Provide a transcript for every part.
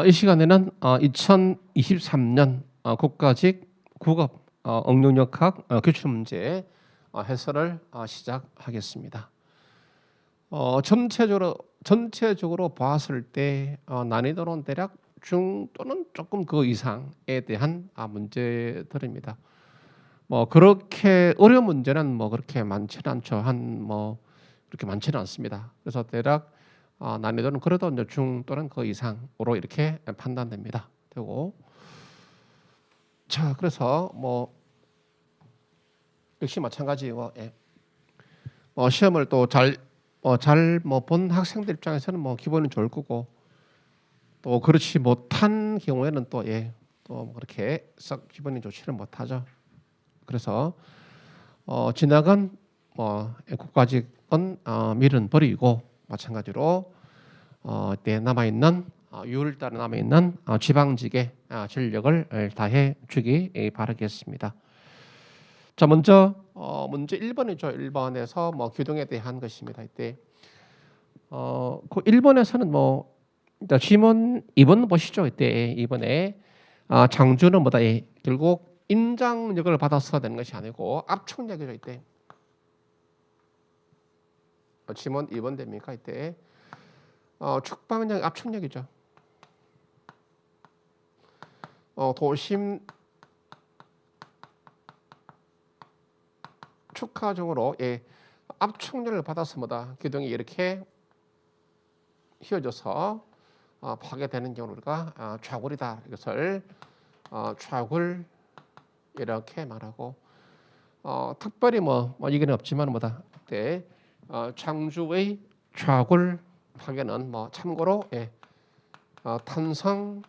이 시간에는 2023년 국가직 국업 응용역학 기출문제 해설을 시작하겠습니다. 전체적으로 봤을 때 난이도는 대략 중 또는 조금 그 이상에 대한 문제들입니다. 뭐 그렇게 어려운 문제는 뭐 그렇게 많지는 않죠. 그렇게 많지는 않습니다. 그래서 대략 난이도는 그래도 이제 중 또는 그 이상으로 이렇게 판단됩니다. 되고, 자 그래서 뭐 역시 마찬가지고, 시험을 또 잘 본 학생들 입장에서는 뭐 기분이 좋을 거고, 또 그렇지 못한 경우에는 또 그렇게 썩 기분이 좋지는 못하죠. 그래서 지나간 국가직은 밀은 버리고, 마찬가지로 때 남아있는 6월달에 남아있는 지방직의 전력을 다해 주기 바라겠습니다. 자, 먼저 문제 1번이죠. 1번에서 뭐 기둥에 대한 것입니다. 이때 그 1번에서는 지문 2번 보시죠. 이때 2번에 장주는 결국 인장력을 받아서 되는 것이 아니고 압축력이죠. 이때 지문 2번 됩니까? 이때 축방력 압축력이죠. 도심 축하중으로 압축력을 받아서 기둥이 이렇게 휘어져서 파괴되는 경우를 우리가 좌굴이다. 이것을 좌굴 이렇게 말하고, 특별히 이게는 없지만 장주의 좌굴 파괴는 참고로 탄성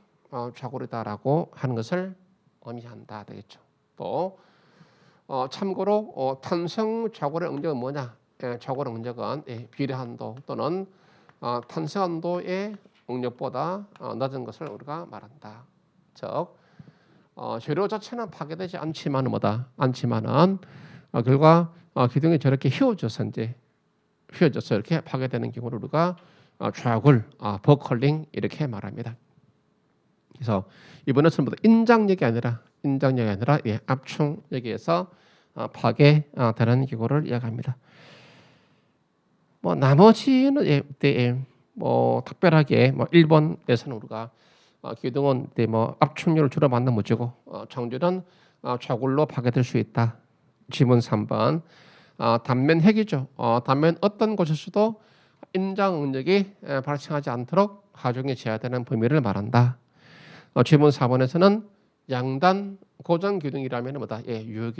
좌굴이다라고 하는 것을 의미한다 되겠죠. 또 참고로 탄성 좌굴의 응적은 뭐냐? 좌굴의 응적은 비례한도 또는 탄성한도의 응력보다 낮은 것을 우리가 말한다. 즉 재료 자체는 파괴되지 않지만은 결과 기둥이 저렇게 휘어져서 이렇게 파괴되는 경우를 우리가 좌굴, 버컬링 이렇게 말합니다. 그래서 이번에는 인장력이 아니라 압축력에서 파괴되는 경우를 이야기합니다. 나머지는 특별하게 1번에서는 우리가 기둥은 압축력을 주로 받는 문제고, 장주는 좌굴로 파괴될 수 있다. 지문 3번 단면 핵이죠. 단면 어떤 곳에서도 인장 응력이 발생하지 않도록 하중에 제한되는 범위를 말한다. 지문 4번에서는 양단 고정 기둥이라면 유효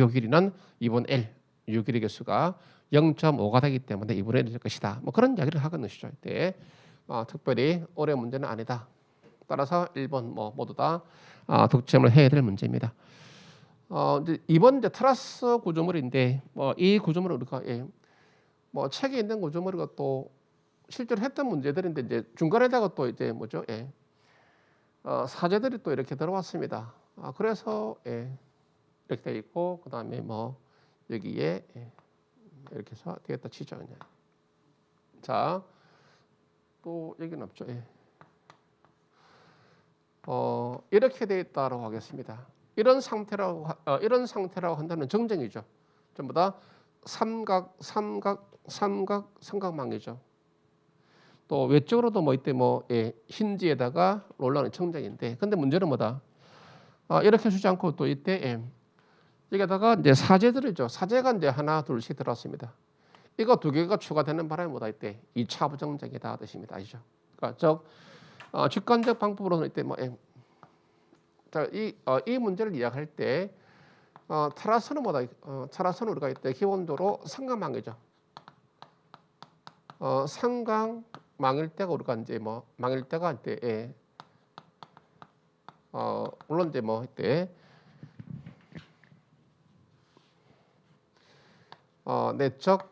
길이는 2분 L, 유효 길이 개수가 0.5가 되기 때문에 2분의 1일 것이다. 그런 이야기를 하고 있는 시죠. 이때 특별히 어려운 문제는 아니다. 따라서 1번 모두 다 득점을 해야 될 문제입니다. 이제 2번 이제 트라스 구조물인데 이 구조물을 우리가 책에 있는 구조물이가 또 실제로 했던 문제들인데 이제 중간에다가 또 이제 사제들이 또 이렇게 들어왔습니다. 그래서 이렇게 돼 있고, 그 다음에 여기에 이렇게 해서 되겠다 치죠. 그냥. 자, 또 여기는 없죠. 이렇게 돼 있다라고 하겠습니다. 이런 상태라고 한다는 정정이죠. 전부 다 삼각망이죠. 또 외적으로도 이때 힌지에다가 롤러는 정정인데, 근데 문제는 이렇게 주지 않고 또 이때 여기다가 이제 사제들이죠. 사제가 이제 하나 둘씩 들어왔습니다. 이거 두 개가 추가되는 바람에 이때 2차 부정적이다 뜻입니다. 아시죠? 그러니까 직관적 방법으로는 이때 이 문제를 이야기할 때 트라스는 트라스는 우리가 이때 기본적으로 삼각망이죠. 삼각망일 때가 우리가 이제 망일 때가 이때 물론 이제 이때 내적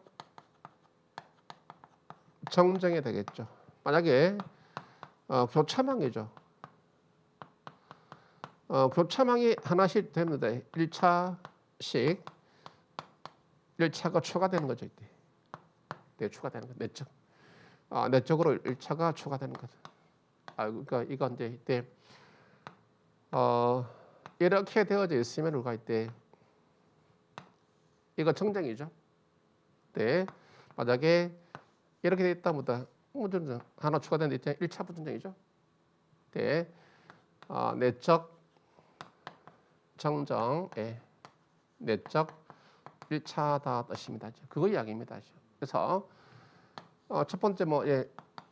정정이 되겠죠. 만약에 교차망이죠. 교차망이 하나씩 됩니다. 1차씩 1차가 추가되는 거죠. 이때 추가되는 거 내적 내적으로 1차가 추가되는 거죠. 그러니까 이거 이제 이때 이렇게 되어져 있으면 우리가 이때 이거 정정이죠. 네. 만약에 이렇게 돼 있다 보다 하나 추가된 데 있잖아요. 1차 부정정이죠. 네. 내적 정정, 내적 1차다 뜻입니다. 그거 이야기입니다. 그래서 첫 번째 뭐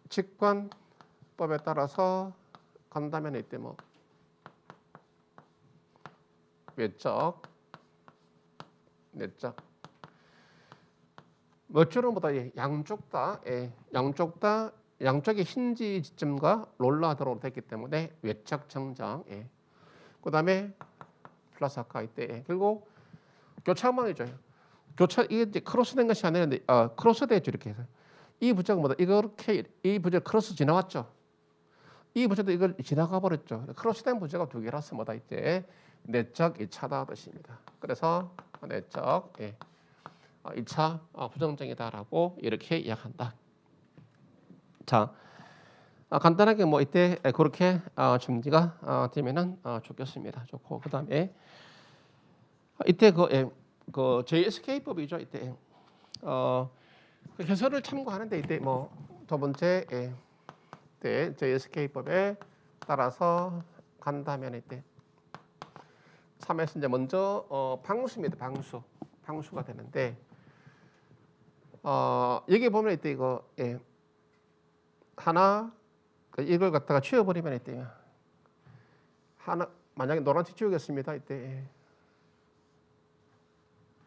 직관법에 따라서 간다면 이때 뭐 외적, 내적 뭐처럼보다 양쪽 다 양쪽의 힌지 지점과 롤러하도록 됐기 때문에 외적 정정. 그다음에 플러스 아까 이때 그리고 교차망이죠. 교차 이게 이제 크로스된 것이 아니는데 크로스되죠 이렇게 해서 이 부자가 뭐다 이렇게 이 부자 크로스 지나왔죠. 이 부자도 이걸 지나가 버렸죠. 크로스된 부자가 두 개라서 뭐다 이제 내적 2차다 뜻입니다. 그래서 내적 2차 부정적이다라고 이렇게 이야기한다. 자, 간단하게 뭐 이때 그렇게 정리가 되면은 좋겠습니다. 좋고 그다음에 이때 그 JSK법이죠. 이때 그 해설을 참고하는데 이때 뭐 두 번째 때 JSK법에 따라서 간다면 이때 3에서 이제 먼저 방수입니다. 방수가 되는데 여기 보면 이때 이거 하나 이걸 갖다가 치워버리면 이때 하나 만약에 노란색 치우겠습니다. 이때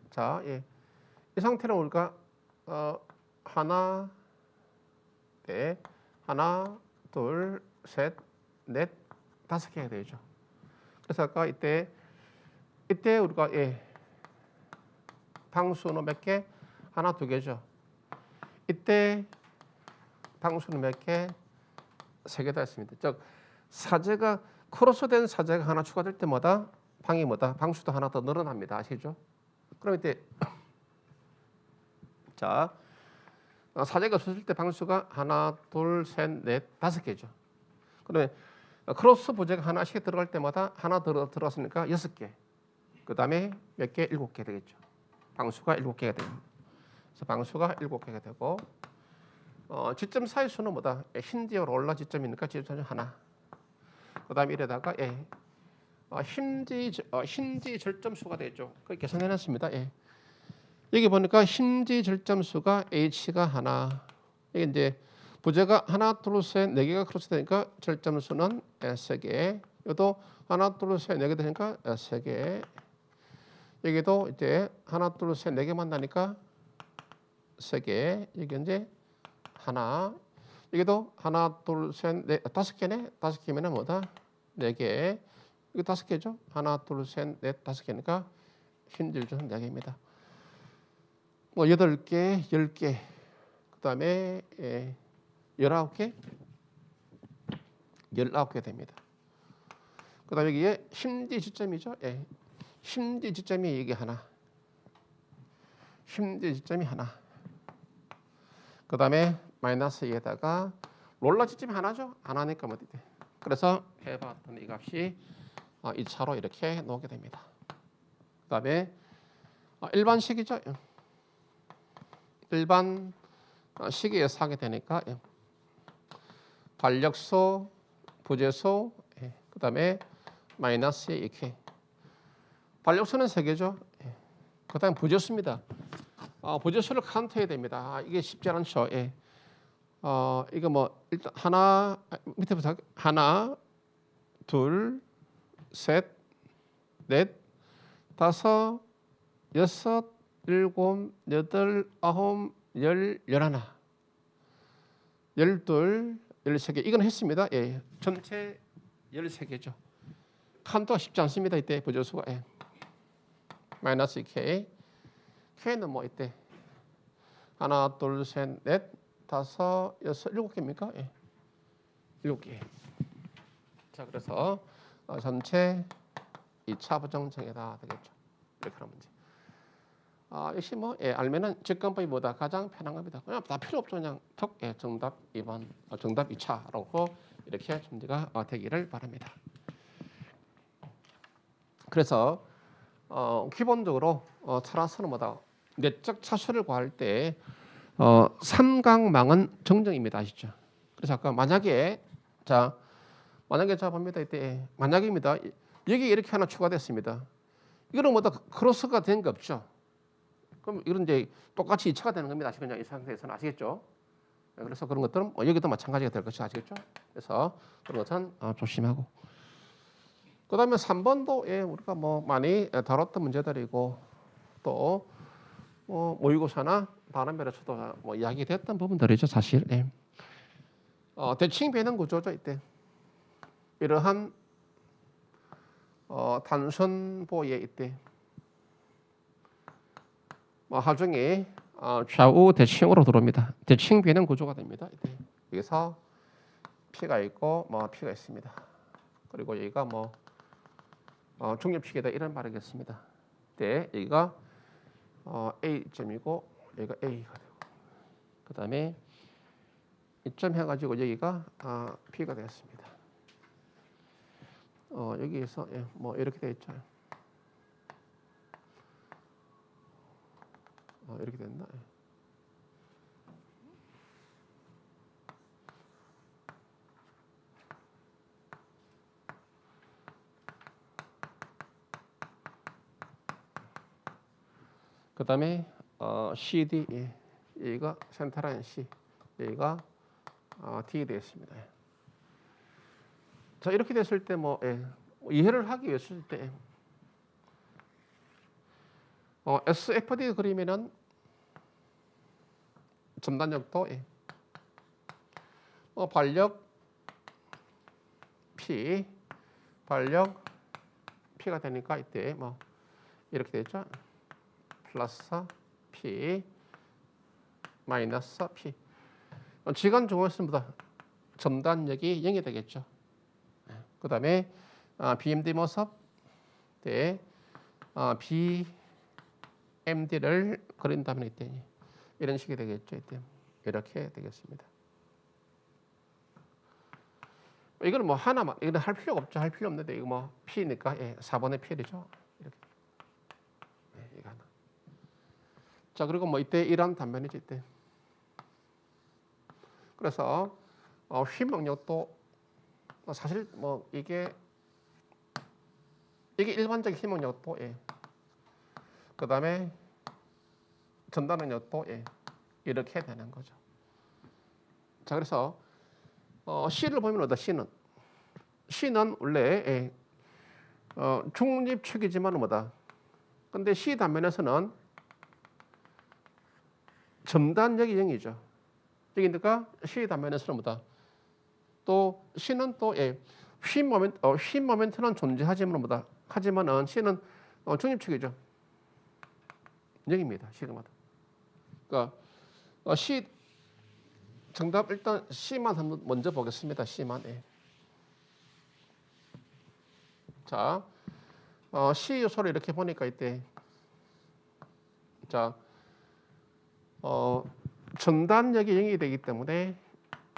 자, 이 상태는 우리가 하나, 하나, 둘, 셋, 넷, 다섯 개 해야 되죠. 그래서 아까 이때 우리가 방수는 몇 개? 하나, 두 개죠. 이때 방수는 몇 개? 세 개다 했습니다. 즉 사제가 크로스된 사제가 하나 추가될 때마다 방이 뭐다? 방수도 하나 더 늘어납니다. 아시죠? 그럼 이때 자 사제가 없을 때 방수가 하나, 둘, 셋, 넷, 다섯 개죠. 그러면 크로스 부재가 하나씩 들어갈 때마다 하나 들어갔으니까 6개. 그 다음에 몇 개? 7개 되겠죠. 방수가 7개가 됩니다. 그래서 방수가 7개가 되고 지점 사이 수는 뭐다? 힌지와 롤러 지점이니까 지점 하나. 그 다음에 이래다가 힌지 절점수가 되죠. 그 계산해놨습니다. 여기 보니까 힌지 절점수가 h가 하나. 이게 이제 부재가 하나, 둘, 셋, 네 개가 크로스되니까 절점수는 세 개. 여기도 하나, 둘, 셋, 네 개 되니까 세 개. 여기도 이제 하나, 둘, 셋, 네 개 만나니까 세 개. 여기 이제 하나. 여기도 하나, 둘, 셋, 넷, 다섯 개네. 다섯 개면은 뭐다? 네 개. 이거 다섯 개죠? 하나, 둘, 셋, 넷, 다섯 개니까 힌질조는 네 개입니다. 뭐 8개, 10개, 그 다음에 19개, 19개 됩니다. 그 다음에 여기에 힌지 지점이죠. 힌지 지점이 이게 하나, 힌지 지점이 하나. 그 다음에 마이너스 2에다가 롤러 지점이 하나죠. 하나니까 뭐 돼. 그래서 해봤던 이 값이 2차로 이렇게 나오게 됩니다. 그 다음에 일반식이죠. 일반 식에서 하게 되니까 달력소, 부재소, 그 다음에 마이너스 이렇게. 달력소는 3개죠. 그 다음에 부재수입니다. 부재수를 카운트해야 됩니다. 이게 쉽지 않죠. 이거 뭐 일단 하나 밑에부터 하나, 둘, 셋, 넷, 다섯, 여섯, 일곱, 여덟, 아홉, 열, 열하나, 열둘, 13개. 이건 했습니다. 전체 13개죠. 카운트가 쉽지 않습니다. 이때 부재수가 마이너스 K. K는 뭐 이때 하나, 둘, 셋, 넷, 다섯, 여섯, 7개입니까? 7개. 자, 그래서 전체 2차 부정정이다 되겠죠. 이렇게 하는 문제. 역시 뭐 알면은 직관법이 뭐다 가장 편한 겁니다. 그냥 다 필요 없죠. 그냥 톡 정답 2번 정답 2차라고 이렇게 준비가 되기를 바랍니다. 그래서 기본적으로 차라서는 뭐다? 내적 차수를 구할 때 삼각망은 정정입니다. 아시죠? 그래서 아까 만약에 자 봅니다. 이때 만약입니다. 여기 이렇게 하나 추가됐습니다. 이거는 뭐다 크로스가 된 게 없죠. 그럼 이런 이제 똑같이 2차가 되는 겁니다. 그냥 이 상태에서는 아시겠죠? 그래서 그런 것들은 여기도 마찬가지가 될 것이 아시겠죠? 그래서 그런 것은 조심하고. 그다음에 3번도 우리가 뭐 많이 다뤘던 문제들이고 또 모의고사나 다른 면에서도 뭐 이야기됐던 부분들이죠, 사실. 대칭 변형 구조죠, 이때. 이러한 단선보에 이때 하중이 좌우 대칭으로 들어옵니다. 대칭 변형 구조가 됩니다. 이때. 여기서 P가 있고 P가 있습니다. 그리고 여기가 중립식이다 이런 말이겠습니다. 네, 여기가 A점이고 여기가 A가 되고 그 다음에 이점 해가지고 여기가 P가 되었습니다. 여기에서 이렇게 되어 있죠. 이렇게 됐나? 그 다음에 CD 여기가 센터라인 C 여기가 D 되었습니다. 자 이렇게 됐을 때 이해를 하기 위해서 때 SFD 그리면은 점단력도 발력 P 발력 P가 되니까 이때 이렇게 되죠. 플러스 P 마이너스 P 지간 중앙선보다 점단력이 0이 되겠죠. 그 다음에 BMD 모습 때 BMD를 그린다면 이때 이런 식이 되겠죠. 이때 이렇게 되겠습니다. 이거는 하나만 이거는 할 필요가 없죠. 할 필요 없는데 이거 P니까 4번의 P이죠. 이렇게 이거 하나. 자 그리고 이때 이런 단면이죠. 이때 그래서 휘목력도 사실 이게 일반적인 휘목력도 그 다음에 전단능력도 이렇게 되는 거죠. 자 그래서 C를 보면 어다 C는 원래 중립축이지만 근데 C 단면에서는 점단력이 0이죠. 여기니까 C 단면에서는 또 C는 또 휨 모멘트는 존재하지만 하지만은 C는 중립축이죠. 0입니다. C가 그러니까 C 정답 일단 C만 한번 먼저 보겠습니다. C만. 자, C 요소를 이렇게 보니까 이때 자, 전단력이 0이 되기 때문에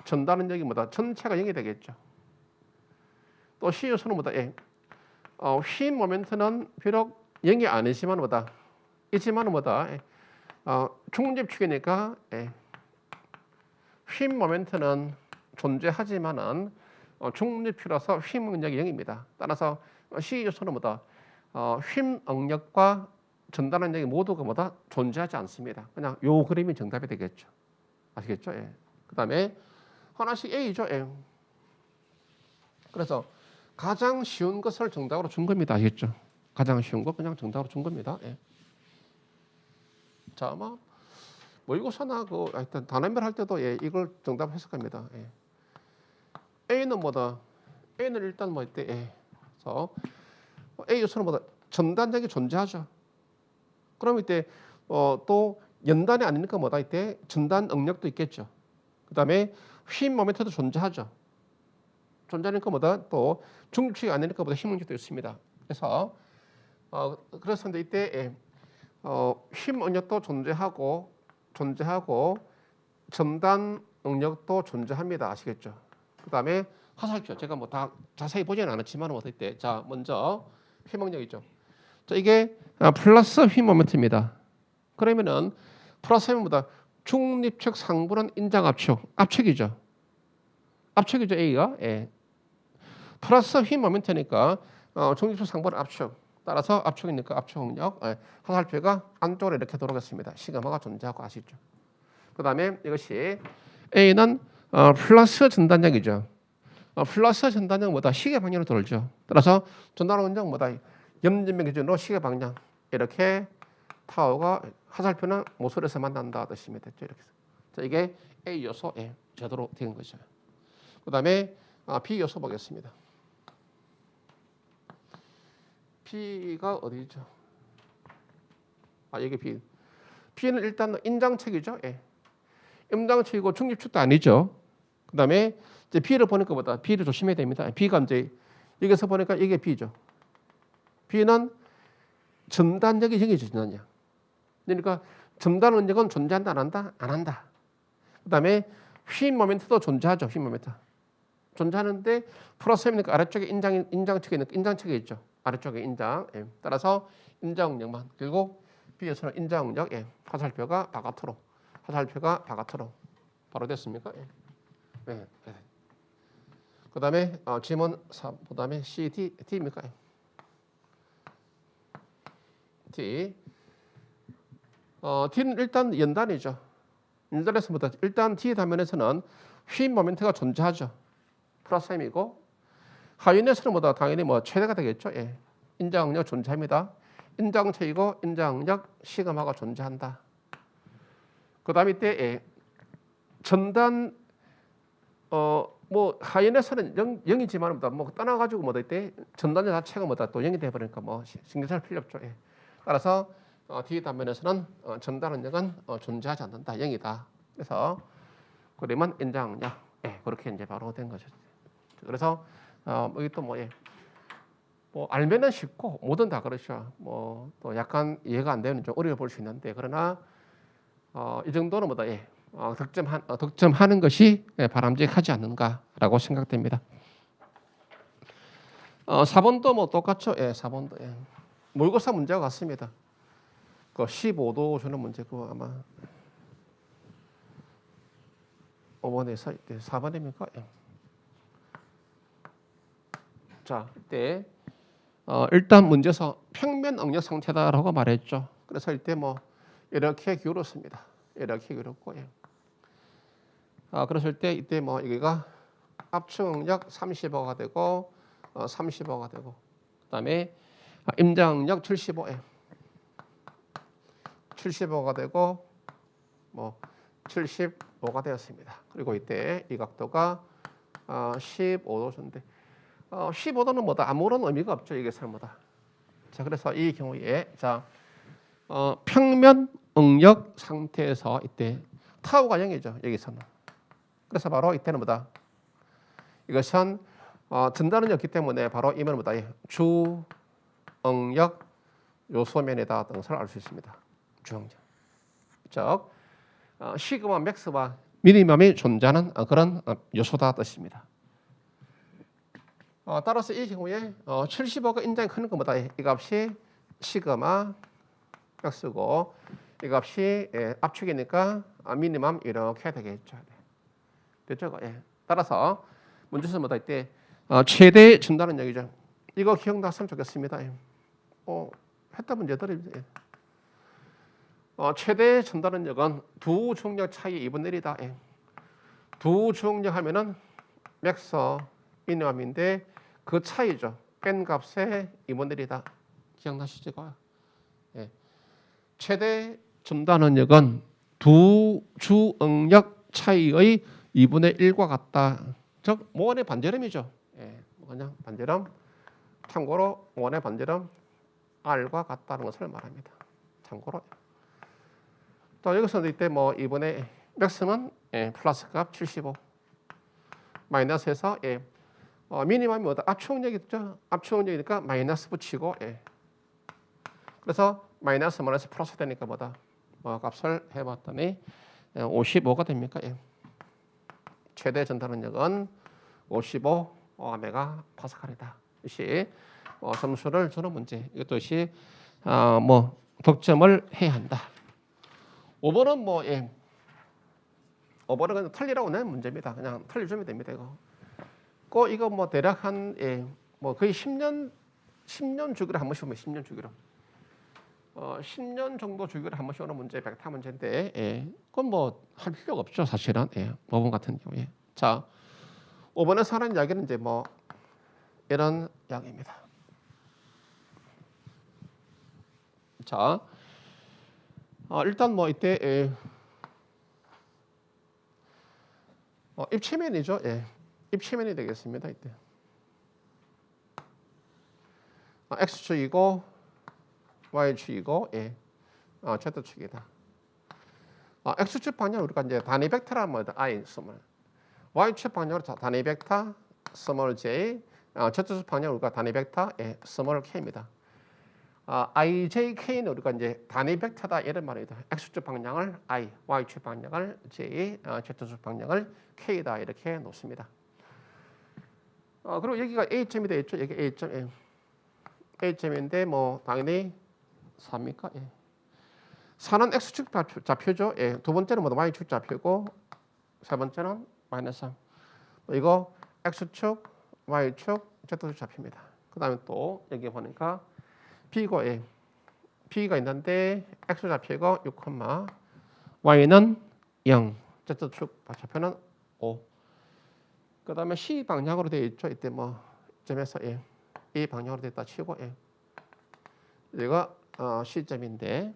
전단력이 전체가 0이 되겠죠. 또 C 요소는 휨 모멘트는 비록 0이 아니지만 있지만 중립축이니까 휨 모멘트는 존재하지만은 중립축이라서 휨 응력이 0입니다. 따라서 C 요소는 휨 응력과 전단 응력이 모두가 존재하지 않습니다. 그냥 요 그림이 정답이 되겠죠. 아시겠죠? 그다음에 하나씩 A죠. 그래서 가장 쉬운 것을 정답으로 준 겁니다. 아시겠죠? 가장 쉬운 거 그냥 정답으로 준 겁니다. 자, 아마 모의고사나 하여튼 단원별 할 때도 이걸 정답 해석합니다. A는 A는 일단 이때 그래서 A 요소는 전단력이 존재하죠. 그럼 이때 또 연단이 아니니까 이때 전단 응력도 있겠죠. 그다음에 휨 모멘트도 존재하죠. 존재하니까 또 중립축이 아니니까 힘 응력도 있습니다. 그래서 그래서 이때 휨 응력도 존재하고 전단 응력도 존재합니다. 아시겠죠? 그다음에 화살표 제가 뭐 다 자세히 보지는 않았지만 어떨 때, 자 먼저 휘목력이죠. 자 이게 플러스 휘 모멘트입니다. 그러면은 플러스면보다 중립측 상부는 인장 압축이죠. 압축이죠 A가. 예. 플러스 휘 모멘트니까 중립측 상부는 압축. 따라서 압축이니까 압축력. 예. 화살표가 안쪽으로 이렇게 돌아가겠습니다. 시그마가 존재하고 아시죠? 그다음에 이것이 A는 플러스 전단력이죠. 플러스 전단력 뭐다? 시계 방향으로 돌죠. 따라서 전단 원정 뭐다? 염진명 기준으로 시계 방향 이렇게 타워가 화살표는 모서리에서 만난다 뜻이면 됐죠. 이렇게. 자 이게 A 요소 제대로 된 거죠. 그다음에 B 요소 보겠습니다. B가 어디죠? 여기 B. B는 일단 인장책이죠. 임장책이고 중립축도 아니죠. 그다음에 이제 B를 보니까 뭐다? B를 조심해야 됩니다. B가 이제 여기서 보니까 이게 B죠. B는 전단력이 0이죠. 전단력. 그러니까 전단 원력은 존재한다 안 한다? 안 한다. 그다음에 휘 모멘트도 존재하죠. 휘 모멘트. 존재하는데 플러스이니까 아래쪽에 인장측에 있는 인장측에 있죠. 아래쪽에 인장. 따라서 인장응력만. 그리고 B에서는 인장응력. 화살표가 바깥으로. 바로 됐습니까? 네. 그다음에 지문 3. 그다음에 C, D입니까? D. D는 일단 연단이죠. 연단에서부터 일단 D 단면에서는 휘 모멘트가 존재하죠. 플러스 M이고 하위에서는 뭐다? 당연히 뭐 최대가 되겠죠. 인장응력 존재합니다. 인장체이고 인장응력 시그마가 존재한다. 그다음에 이때 전단 뭐 하연에서는 0이지만 뭐 떠나가지고 뭐다 이때 전단의 자체가 뭐다 또 0이 돼버리니까 뭐 신경 쓸 필요 없죠. 따라서 D 단면에서는 전단 원력은 존재하지 않는다. 0이다. 그래서 그러면 인장응력 그렇게 이제 바로 된 거죠. 그래서 여기 또 뭐 알면은 쉽고 뭐든 다 그렇죠. 뭐 또 약간 이해가 안 되는 좀 어려워 볼 수 있는데 그러나 이 정도는 뭐다 득점하는 것이 바람직하지 않는가라고 생각됩니다. 4번도 뭐 똑같죠. 4번도 모의고사 문제와 같습니다. 그 15도 주는 문제고 아마 5번에서 4번입니까? 자, 이때 일단 문제에서 평면 응력 상태다라고 말했죠. 그래서 이때 뭐 이렇게 기울었습니다. 이렇게 기울었고 그랬을 때 이때 뭐 여기가 압축 응력 35가 되고 35가 되고 그다음에 임장 응력 75가 되고 뭐 75가 되었습니다. 그리고 이때 이 각도가 15도 정도. 15도는 뭐다? 아무런 의미가 없죠. 이게 설마다. 자, 그래서 이 경우에 평면 응력 상태에서 이때 타우가 0이죠. 여기서는. 그래서 바로 이때는 뭐다? 이것은 전단은이었기 때문에 바로 이면 뭐다? 주 응력 요소면이다 등을 알 수 있습니다. 주응력. 즉 시그마 맥스와 미니멈이 존재하는 그런 요소다 뜻입니다. 따라서 이 경우에 75가 인장이 크는 것보다 이 값이 시그마 맥스고 이 값이 압축이니까 미니멈 이렇게 되겠죠. 됐죠? 따라서 문제에서 뭐다 이때 최대 전단은 여기죠. 이거 기억났으면 좋겠습니다. 했다 문제들이 최대 전단은 여건 두 중력 차이 2분의 1이다. 두 중력 하면은 맥스 미니멈인데 그 차이죠. 뺀 값의 2분의 1이다. 기억나시죠? 최대 전단 역은 두 주응력 차이의 2분의 1과 같다. 즉 모원의 반지름이죠. 그냥 반지름. 참고로 모원의 반지름 R과 같다는 것을 말합니다. 참고로. 또 여기서 이때 뭐 2분의 맥스는 플러스 값 75. 마이너스에서 미니멈이 뭐다? 압축응력이 있죠. 압축응력이니까 마이너스 붙이고 그래서 마이너스 플러스 되니까 뭐다? 값을 해봤더니 55가 됩니까? 최대 전단능력은 55 메가파스칼이다. 이것이 점수를 주는 문제. 이것도 뭐 득점을 해야 한다. 5번은 뭐 5번은 그냥 틀리라고 낸 문제입니다. 그냥 틀려주면 됩니다. 이거 뭐 대략 뭐 거의 10년 주기로 한 번씩 오면 10년 주기로 10년 정도 주기로 한 번씩 오는 문제, 벡터 문제인데 그건 뭐 할 필요가 없죠, 사실은. 5번 같은 경우에. 자, 5번에서 하는 이야기는 이제 뭐 이런 이야기입니다. 자, 일단 뭐 이때 입체면이죠. 입체면이 되겠습니다. 이때 x축이고 y축이고 z축이다. x축 방향 우리가 이제 단위 벡터란 말이다. i 스몰. y축 방향으로 단위 벡터 스몰 j, z축 방향 우리가 단위 벡터 스몰 k입니다. ijk는 우리가 이제 단위 벡터다 이런 말이다. x축 방향을 i, y축 방향을 j, z축 방향을 k다 이렇게 놓습니다. 그리고 여기가 a점이 되겠죠. 여기 a점, a점인데 뭐 당연히 4입니까? 4는 x축 좌표죠. 두 번째는 뭐 y축 좌표고 세 번째는 마이너스 3. 이거 x축, y축, z축 좌표입니다. 그 다음에 또 여기 보니까 b고 b가 있는데 x 좌표가 6, y는 0, z축 좌표는 5. 그 다음에 c 방향으로 되어 있죠. 이때 뭐 점에서 이 방향으로 됐다 치고 여기가 C점인데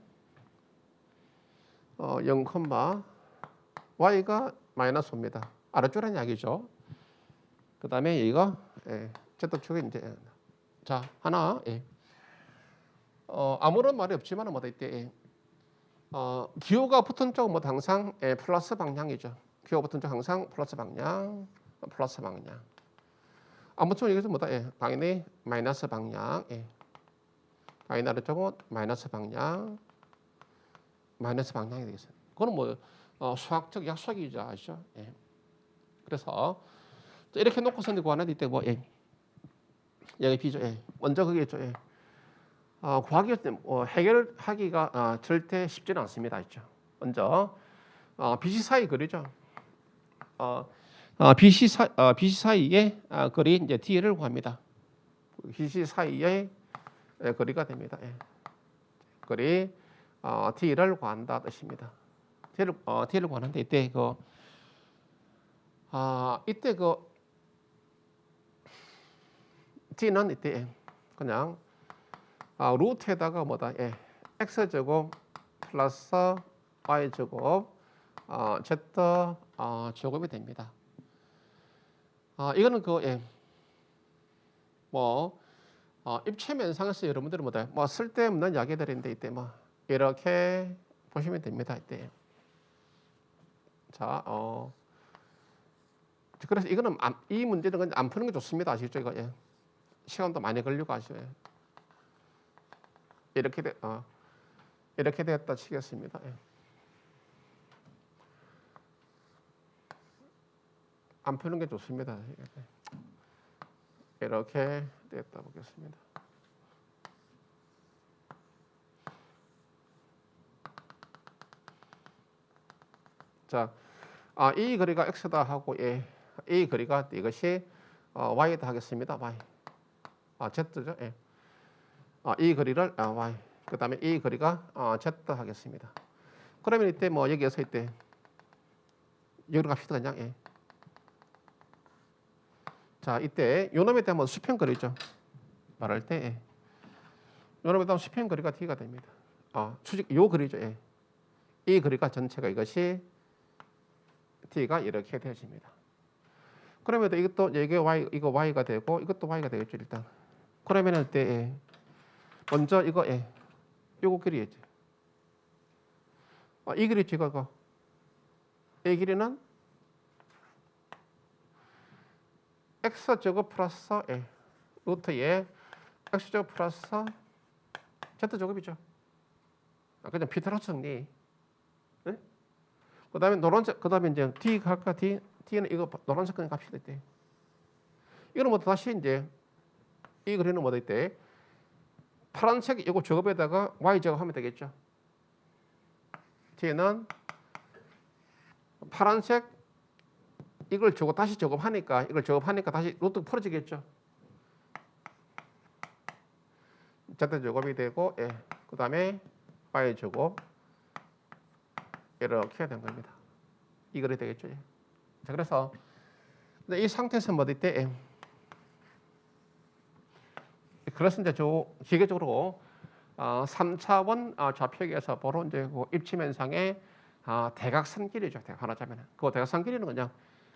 0, y가 마이너스 5입니다. 아래쪽이라는 이야기죠. 그 다음에 여기가 Z축이 이제 자 하나 아무런 말이 없지만 뭐다 이때 기호가 붙은 쪽은 뭐 항상 플러스 방향이죠. 기호가 붙은 쪽 항상 플러스 방향. 아무튼 여기서 뭐다 당연히 마이너스 방향. 당연히 아래쪽은 마이너스 방향이 되겠어요. 그건 뭐 수학적 약속이죠, 아시죠? 그래서 이렇게 놓고서 구하는 이때 뭐 여기 B죠. 먼저 그게 있죠. 구하기 해결하기가 절대 쉽지는 않습니다, 있죠. 먼저 BC 사이 거리죠. BC 사이의 거리 이제 D를 구합니다. BC 사이의 거리가 됩니다. 거리 D를 구한다 뜻입니다. D를 구하는데 이때 이때 D는 이때 그냥 루트에다가 뭐다 x 제곱 플러스 y 제곱 z 제곱이 됩니다. 이거는 뭐 입체면상에서 여러분들은 뭐 쓸데없는 이야기들인데 이때 뭐 이렇게 보시면 됩니다. 이때 자 그래서 이거는 이 문제는 그냥 안 푸는 게 좋습니다. 아시죠? 이거 시간도 많이 걸리고 아시죠? 이렇게 되었다 치겠습니다. 안 푸는 게 좋습니다. 이렇게 되었다 보겠습니다. 자, 이 거리가 x다 하고 이 거리가 이것이 y다 하겠습니다. y. z죠. 이 거리를 y. 그다음에 이 거리가 z 하겠습니다. 그러면 이때 뭐 여기에서 이때 여기로 갑시다 그냥. 자, 이때 요놈에 대한 수평 거리죠. 말할 때 요놈에 대한 수평 거리가 d가 됩니다. 수직 요 거리죠. 이 거리가 전체가 이것이 d가 이렇게 되어집니다. 그러면 이것도 이게 y 이거 y가 되고 이것도 y가 되겠죠, 일단. 그러면 이때 먼저 요거 길이겠지. 이 길이 제가 이 길이는 x 제곱 플러스 루트에 x 제곱 플러스 z 제곱이죠. 그냥 피타고라스 정리. 네? 그다음에 노란색 그다음에 이제 d 갈까 d는 이거 노란색 그냥 값이 됐대. 이런 것도 다시 이제 이 그리는 뭐될 때 파란색 이거 작업에다가 y 작업하면 되겠죠. 뒤에는 파란색 이걸 저거 다시 작업하니까 이걸 작업하니까 다시 루트 풀어지겠죠. Z 작업이 되고 예. 그다음에 y 작업 이렇게 된 겁니다. 이 글이 되겠죠. 예. 자 그래서 근데 이 상태에서 뭐될 때 예. 그래서 이제 저 기계적으로 3차원 좌표계에서 바로 이제 그 입지면상의 대각선 길이죠. 말하자면 그 대각선 길이는 그냥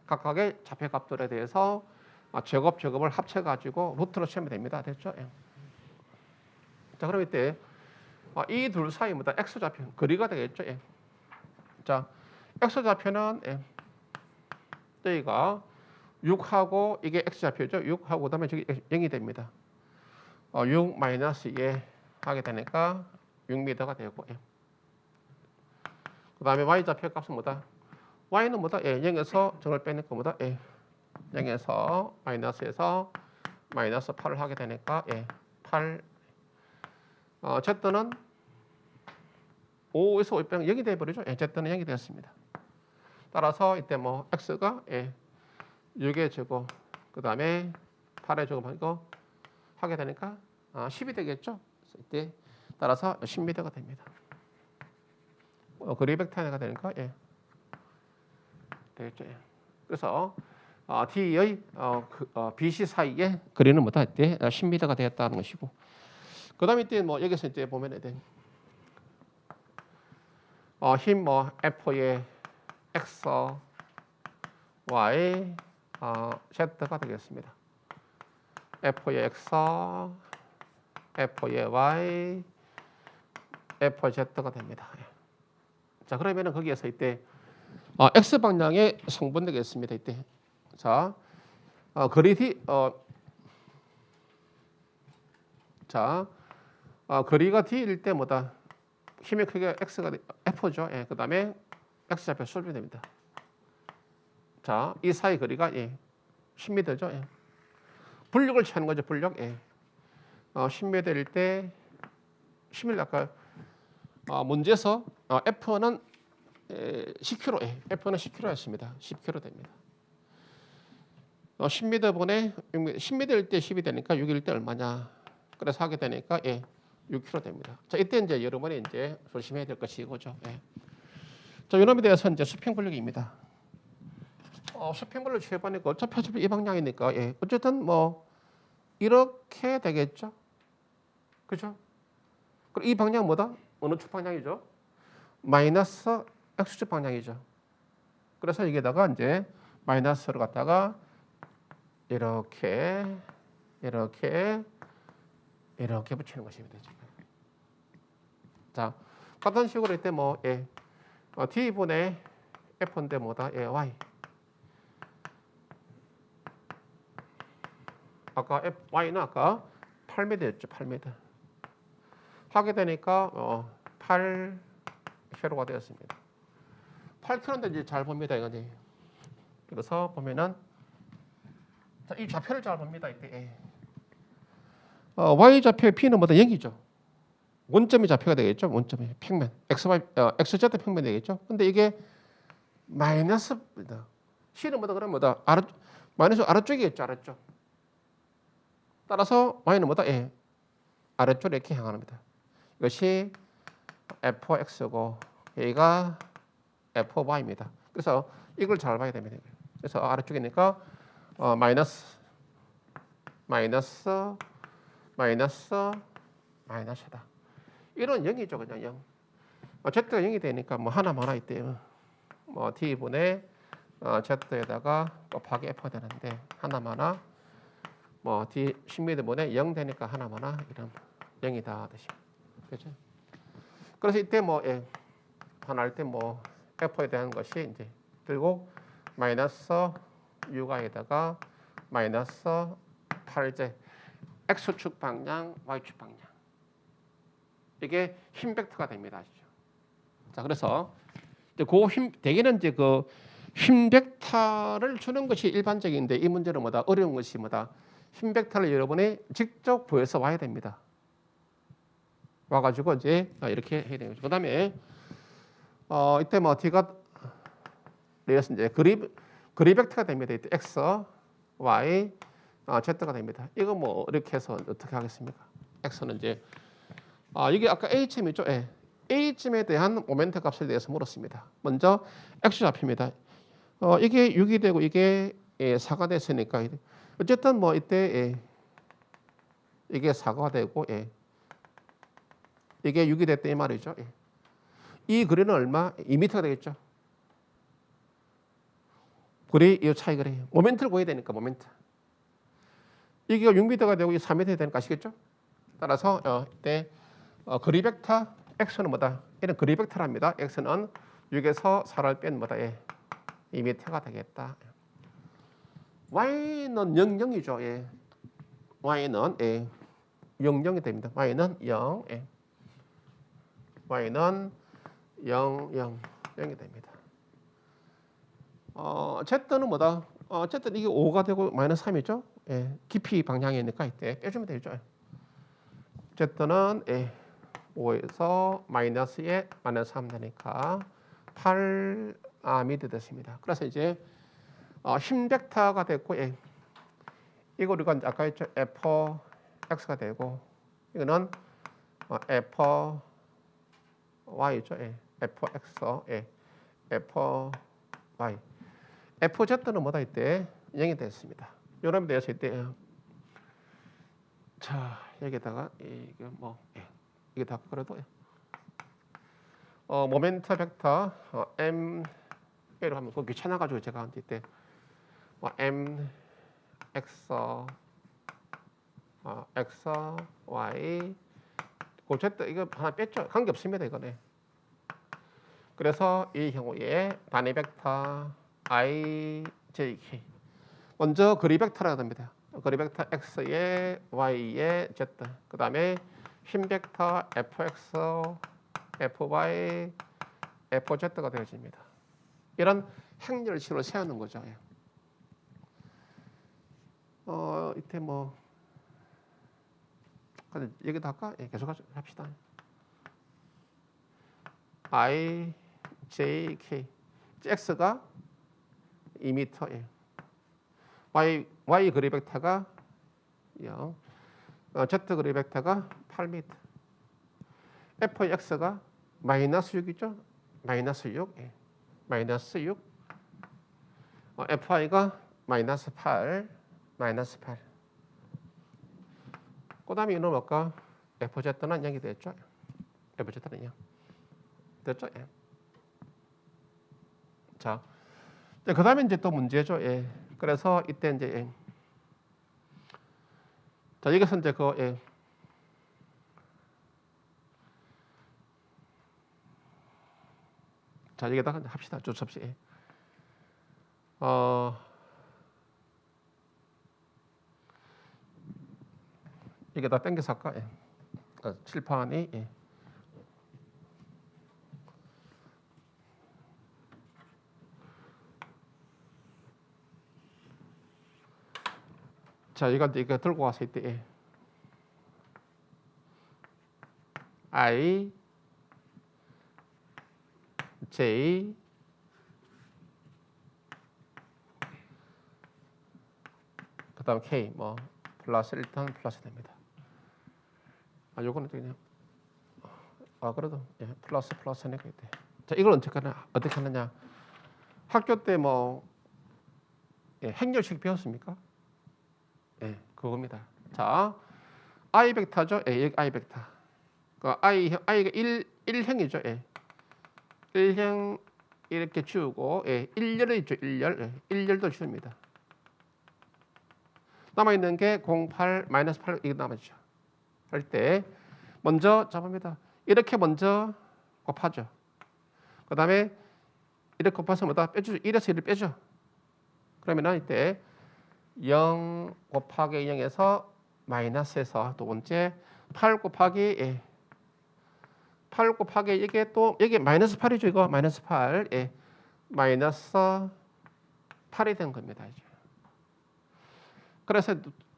각각의 좌표값들에 대해서 제곱을 합쳐가지고 루트로 치면 됩니다. 됐죠? 예. 자 그럼 이때 이 둘 사이 뭐다 x 좌표 거리가 되겠죠. 예. 자 x 좌표는 예. 여기가 6하고 이게 x 좌표죠. 6하고 그다음에 저기 0이 됩니다. 6 마이너스 2 하게 되니까 6m가 되고 예. 그 다음에 y 좌표 값은 뭐다? y는 뭐다? 예, 0에서 정을 빼니까 뭐다? 예, 0에서 마이너스에서 마이너스 8을 하게 되니까 예, 8 z는 5에서 5 빼면 0이 되어버리죠. 예, z는 0이 되었습니다. 따라서 이때 뭐 x가 예, 6의 제곱 그 다음에 8의 제곱하고 하게 되니까 10이 되겠죠. 이때 따라서 10m가 됩니다. 거리 벡터가 되니까 예. 되겠죠. 예. 그래서 D의 BC 사이에 거리는 뭐다 이때 10m가 되었다는 것이고. 그다음에 이때 뭐 여기서 이제 보면 이제 힘 뭐 F의 X, Y, Z가 되겠습니다. F의 X, F의 Y, F의 Z가 됩니다. 자 그러면은 거기에서 이때 x 방향의 성분 되겠습니다. 이때 자 거리 d 자 거리가 d일 때 뭐다 힘의 크기가 x가 f죠. 예, 그다음에 x 좌표 수렴이 됩니다. 자 이 사이 거리가 예, 10m죠. 예. 불력을 취하는 거죠. 불력. 예. 10m일 때 10m 아까 문제에서 F는 10kg, F는 10kg였습니다. 10kg 됩니다. 10m 분에 10m일 때 10이 되니까 6일 때 얼마냐? 그래서 하게 되니까 6kg 됩니다. 자, 이때 이제 여러분이 이제 조심해야 될 것이 이거죠. 자, 이놈에 대해서 이제 수평 분력입니다. 수평 분력 취해보니까 어차피 이 방향이니까 어쨌든 뭐 이렇게 되겠죠. 그죠? 그럼 이 방향 뭐다? 어느 축 방향이죠? 마이너스 x축 방향이죠. 그래서 여기다가 이제 마이너스를 갖다가 이렇게 붙이는 것입니다. 자, 같은 식으로 이때 뭐 d분의 f인데 뭐다? y. 아까 y는 아까 8m였죠. 8m. 하게 되니까 8kg가 되었습니다. 8kg인데 이제 잘 봅니다. 이거지. 그래서 보면은 이 좌표를 잘 봅니다. 이때 y 좌표의 p는 뭐다 0이죠. 원점이 좌표가 되겠죠. 원점이 평면 xz 평면 되겠죠. 근데 이게 마이너스입니다. c는 뭐다 그러면 뭐다 마이너스 아래쪽이겠죠. 아래쪽. 따라서 y는 뭐다 아래쪽으로 이렇게 향합니다. 이것이 fx고 여기가 fy입니다. 그래서 이걸 잘 봐야 됩니다. 그래서 아래쪽이니까 마이너스다. 이런 0이죠. 그냥 0. z가 0이 되니까 뭐 하나 있대요. 뭐 d분의 z에다가 곱하기 f가 되는데 하나 뭐 d 10m분의 0 되니까 하나 이런 0이다 뜻이. 그렇죠? 그래서 이때 뭐 하나 할 때 뭐 f에 대한 것이 이제 들고 마이너스 6i에다가 마이너스 8j x축 방향, y축 방향. 이게 힘 벡터가 됩니다. 아시죠? 자, 그래서 이제 그 힘 대개는 이제 그 흰 벡터를 주는 것이 일반적인데 이 문제는 뭐다? 어려운 것이 뭐다? 흰 벡터를 여러분이 직접 구해서 와야 됩니다. 와가지고 이제 이렇게 해야 되는 거죠. 그다음에 이때 뭐 D가 내려서 이제 그리 벡터가 됩니다. 이때 X, Y, Z가 됩니다. 이거 뭐 이렇게 해서 어떻게 하겠습니까? X는 이제 이게 아까 H점이죠. 예. H점에 대한 모멘트 값에 대해서 물었습니다. 먼저 X 잡힙니다. 이게 6이 되고 이게 4가 됐으니까 어쨌든 뭐 이때 이게 4가 되고 이게 6이 됐다 이 말이죠. 이 거리는 얼마? 2m가 되겠죠. 거리 이 차이 거리. 모멘트를 구해야 되니까 모멘트. 이게 6m가 되고 4m가 되니까 아시겠죠? 따라서 이때 거리 벡터 x는 뭐다? 이는 거리 벡터랍니다. x는 6에서 4를 뺀 뭐다? 2m가 되겠다. y는 0이죠. y는 0이 됩니다. y는 0. y는 0이 됩니다. z는 뭐다? z는 이게 5가 되고 마이너스 3이죠. 깊이 방향이니까 이때 빼주면 되죠. z는 5에서 마이너스에 마이너스 3 되니까 8m 됐습니다. 그래서 이제 흰 벡터가 됐고 이거 우리가 아까 했죠. fx가 되고 이거는 fy죠. fx, fy. fz는 뭐다 이때 0이 됐습니다. 요런 데서 이때 자 여기다가 이게 뭐 이게 다 그래도 모멘트 벡터 m 로 하면 그 귀찮아가지고 제가 이때 m x x y 고쨌든 이거 하나 뺐죠. 관계 없습니다 이거네. 그래서 이 경우에 단위 벡터 i j k 먼저 거리 벡터라고 합니다. 거리 벡터 x에 y에 z 그 다음에 흰 벡터 fx fy fz가 되어집니다. 이런 행렬식으로 세우는 거죠. 이때 뭐 얘기도 할까? 계속 합시다. I, J, K. X가 2m. Y 그리 벡터가 0. Z 그리 벡터가 8m. fx가 마이너스 6이죠. 마이너스 6. 마이너스 6. fy가 마이너스 8. 마이너스 8. 그 다음에 이놈 뭘까? fz는 0이 됐죠. fz는 0. 됐죠? 자, 그 다음에 이제 또 문제죠. 그래서 이때 이제 자 여기서 이제 자 여기다가 합시다. 어쩔 수 없이. 여기다 당겨서 할까? 칠판이 자 이거 들고 와서 이때 I J 그다음 K 뭐 플러스 일단 플러스 됩니다. 요거는 그냥 그래도 플러스니까 이때. 자 이걸 어떻게 하느냐? 학교 때 뭐 행렬식 배웠습니까? 그겁니다. 자 I 벡터죠. 여기 I 벡터. 그 I가 1행이죠. 1행 이렇게 지우고 1열이 있죠. 1열. 1열도 지웁니다. 남아있는 게 08, 마이너스 8 이게 남아있죠. 할 때 먼저 잡습니다. 이렇게 먼저 곱하죠. 그 다음에 이렇게 곱해서 뭐다 빼주죠. 1에서 1을 빼죠. 그러면은 이때 0 곱하기 0에서 마이너스에서 두 번째 8 곱하기 8 곱하기 이게 또 여기 마이너스 8이죠. 이거 마이너스 8 마이너스 8이 된 겁니다. 이제. 그래서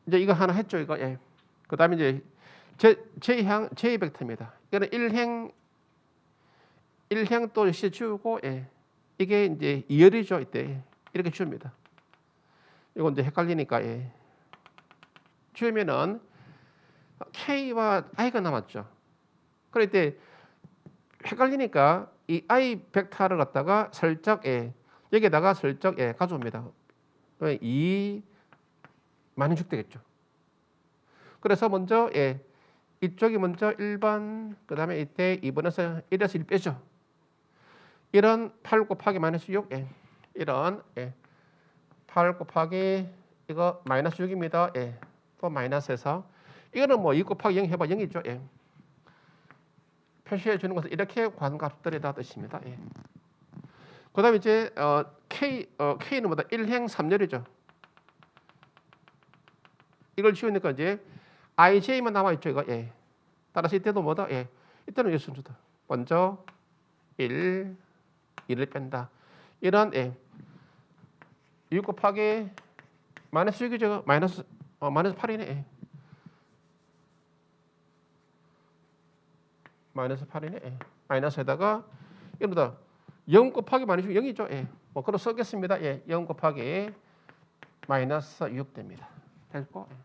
이제 이거 하나 했죠. 이거. 예. 그다음에 이제 제 벡터입니다. 이거는 1행 또 시 지우고 예. 이게 이제 2열이죠. 이때 이렇게 지웁니다. 이거 이제 헷갈리니까 예. 지우면은 K와 I가 남았죠. 그럴 때 헷갈리니까 이 I 벡터를 갖다가 슬쩍 예. 여기에다가 슬쩍 예. 가져옵니다. 2 많이 되겠죠. 그래서 먼저 예. 이쪽이 먼저 1번 그다음에 이때 2번에서 1에서 1 빼죠. 이런 8 곱하기 마이너스 6 예. 이런 예. 8 곱하기 이거 마이너스 6입니다. 예. 또 마이너스에서 이거는 뭐 2 곱하기 0 해봐 0이죠. 예. 표시해 주는 것은 이렇게 관값들이다 뜻입니다. 예. 그다음에 이제 K는 뭐다 1행 3열이죠. 이걸 지우니까 이제 IJ만 남아 있죠. 이거 예. 따라서 이때도 뭐다 예. 이때는 이 순서다. 먼저 1 1을 뺀다. 이런 예. 6 곱하기 마이너스 6이죠. 마이너스 8이네. 예. 마이너스 8이네. 예. 마이너스에다가 이러다 0 곱하기 마이너스 0이죠. 예. 뭐 그럼 쓰겠습니다. 예. 0 곱하기 마이너스 6 됩니다. 됐고. 예.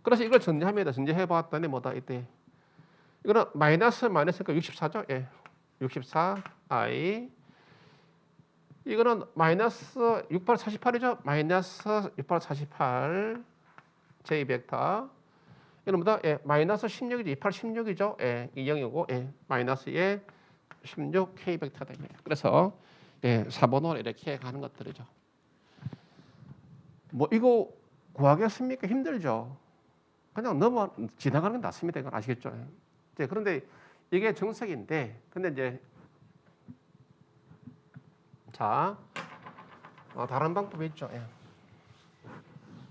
그래서 이걸 전제합니다. 전제해 봤더니 뭐다 이때. 이거는 마이너스니까 64죠. 예. 64 I 이거는 마이너스 68 48이죠. 마이너스 68 48 J 벡터. 이건 뭐다? 예, 마이너스 16이죠. 28 16이죠. 예, 이 0이고 예, 마이너스에 16 K 벡터 됩니다. 그래서 예, 4번으로 이렇게 가는 것들이죠. 뭐 이거 구하겠습니까? 힘들죠. 그냥 지나가는 게 낫습니다. 이건 아시겠죠? 이제 그런데 이게 정석인데, 근데 이제 자 다른 방법이 있죠. 예.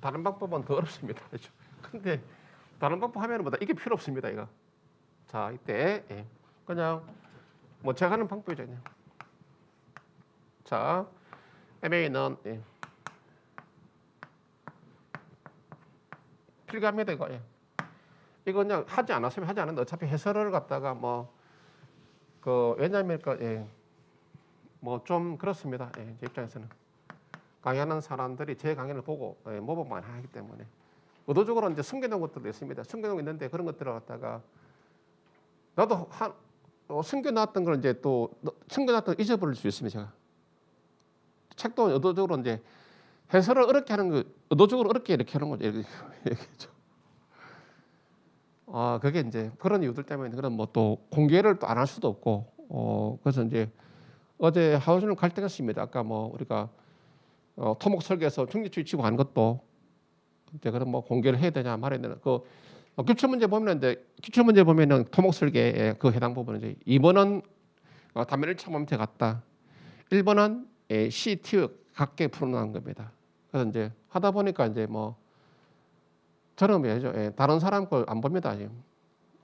다른 방법은 더 어렵습니다. 그렇죠? 근데 다른 방법 하면 뭐다 이게 필요 없습니다. 이거. 자 이때 예. 그냥 뭐 제가 하는 방법이죠. 그냥. 자 MA는 예. 필요합니다. 이거. 예. 이거 그냥 하지 않았으면 하지 않는데 어차피 해설을 갖다가 뭐 그 왜냐하면 예. 뭐 좀 그렇습니다. 예. 제 입장에서는 강의하는 사람들이 제 강의를 보고 예. 모범만 하기 때문에 의도적으로 이제 숨겨놓은 것들도 있습니다. 숨겨놓은 있는데 그런 것들을 갖다가 나도 숨겨놨던 걸 이제 또 숨겨놨던 걸 잊어버릴 수 있습니다. 제가 책도 의도적으로 이제 해설을 어렵게 하는 거 의도적으로 어렵게 이렇게 하는 거죠. 얘기죠. 그게 이제 그런 이유들 때문에 그런 뭐 또 공개를 또 안 할 수도 없고 그래서 이제 어제 하우스는 갈등했습니다. 아까 뭐 우리가 토목 설계에서 중립주의 치고 간 것도 이제 그런 뭐 공개를 해야 되냐 말해야 되나 그 기출 문제 보면은 토목 설계에 그 해당 부분은 이제 2번은 단면 1차 모멘트 같다. 1번은 CT 각계 풀어놓은 겁니다. 그래서 이제 하다 보니까 이제 뭐 저는 왜죠? 다른 사람 걸 안 봅니다.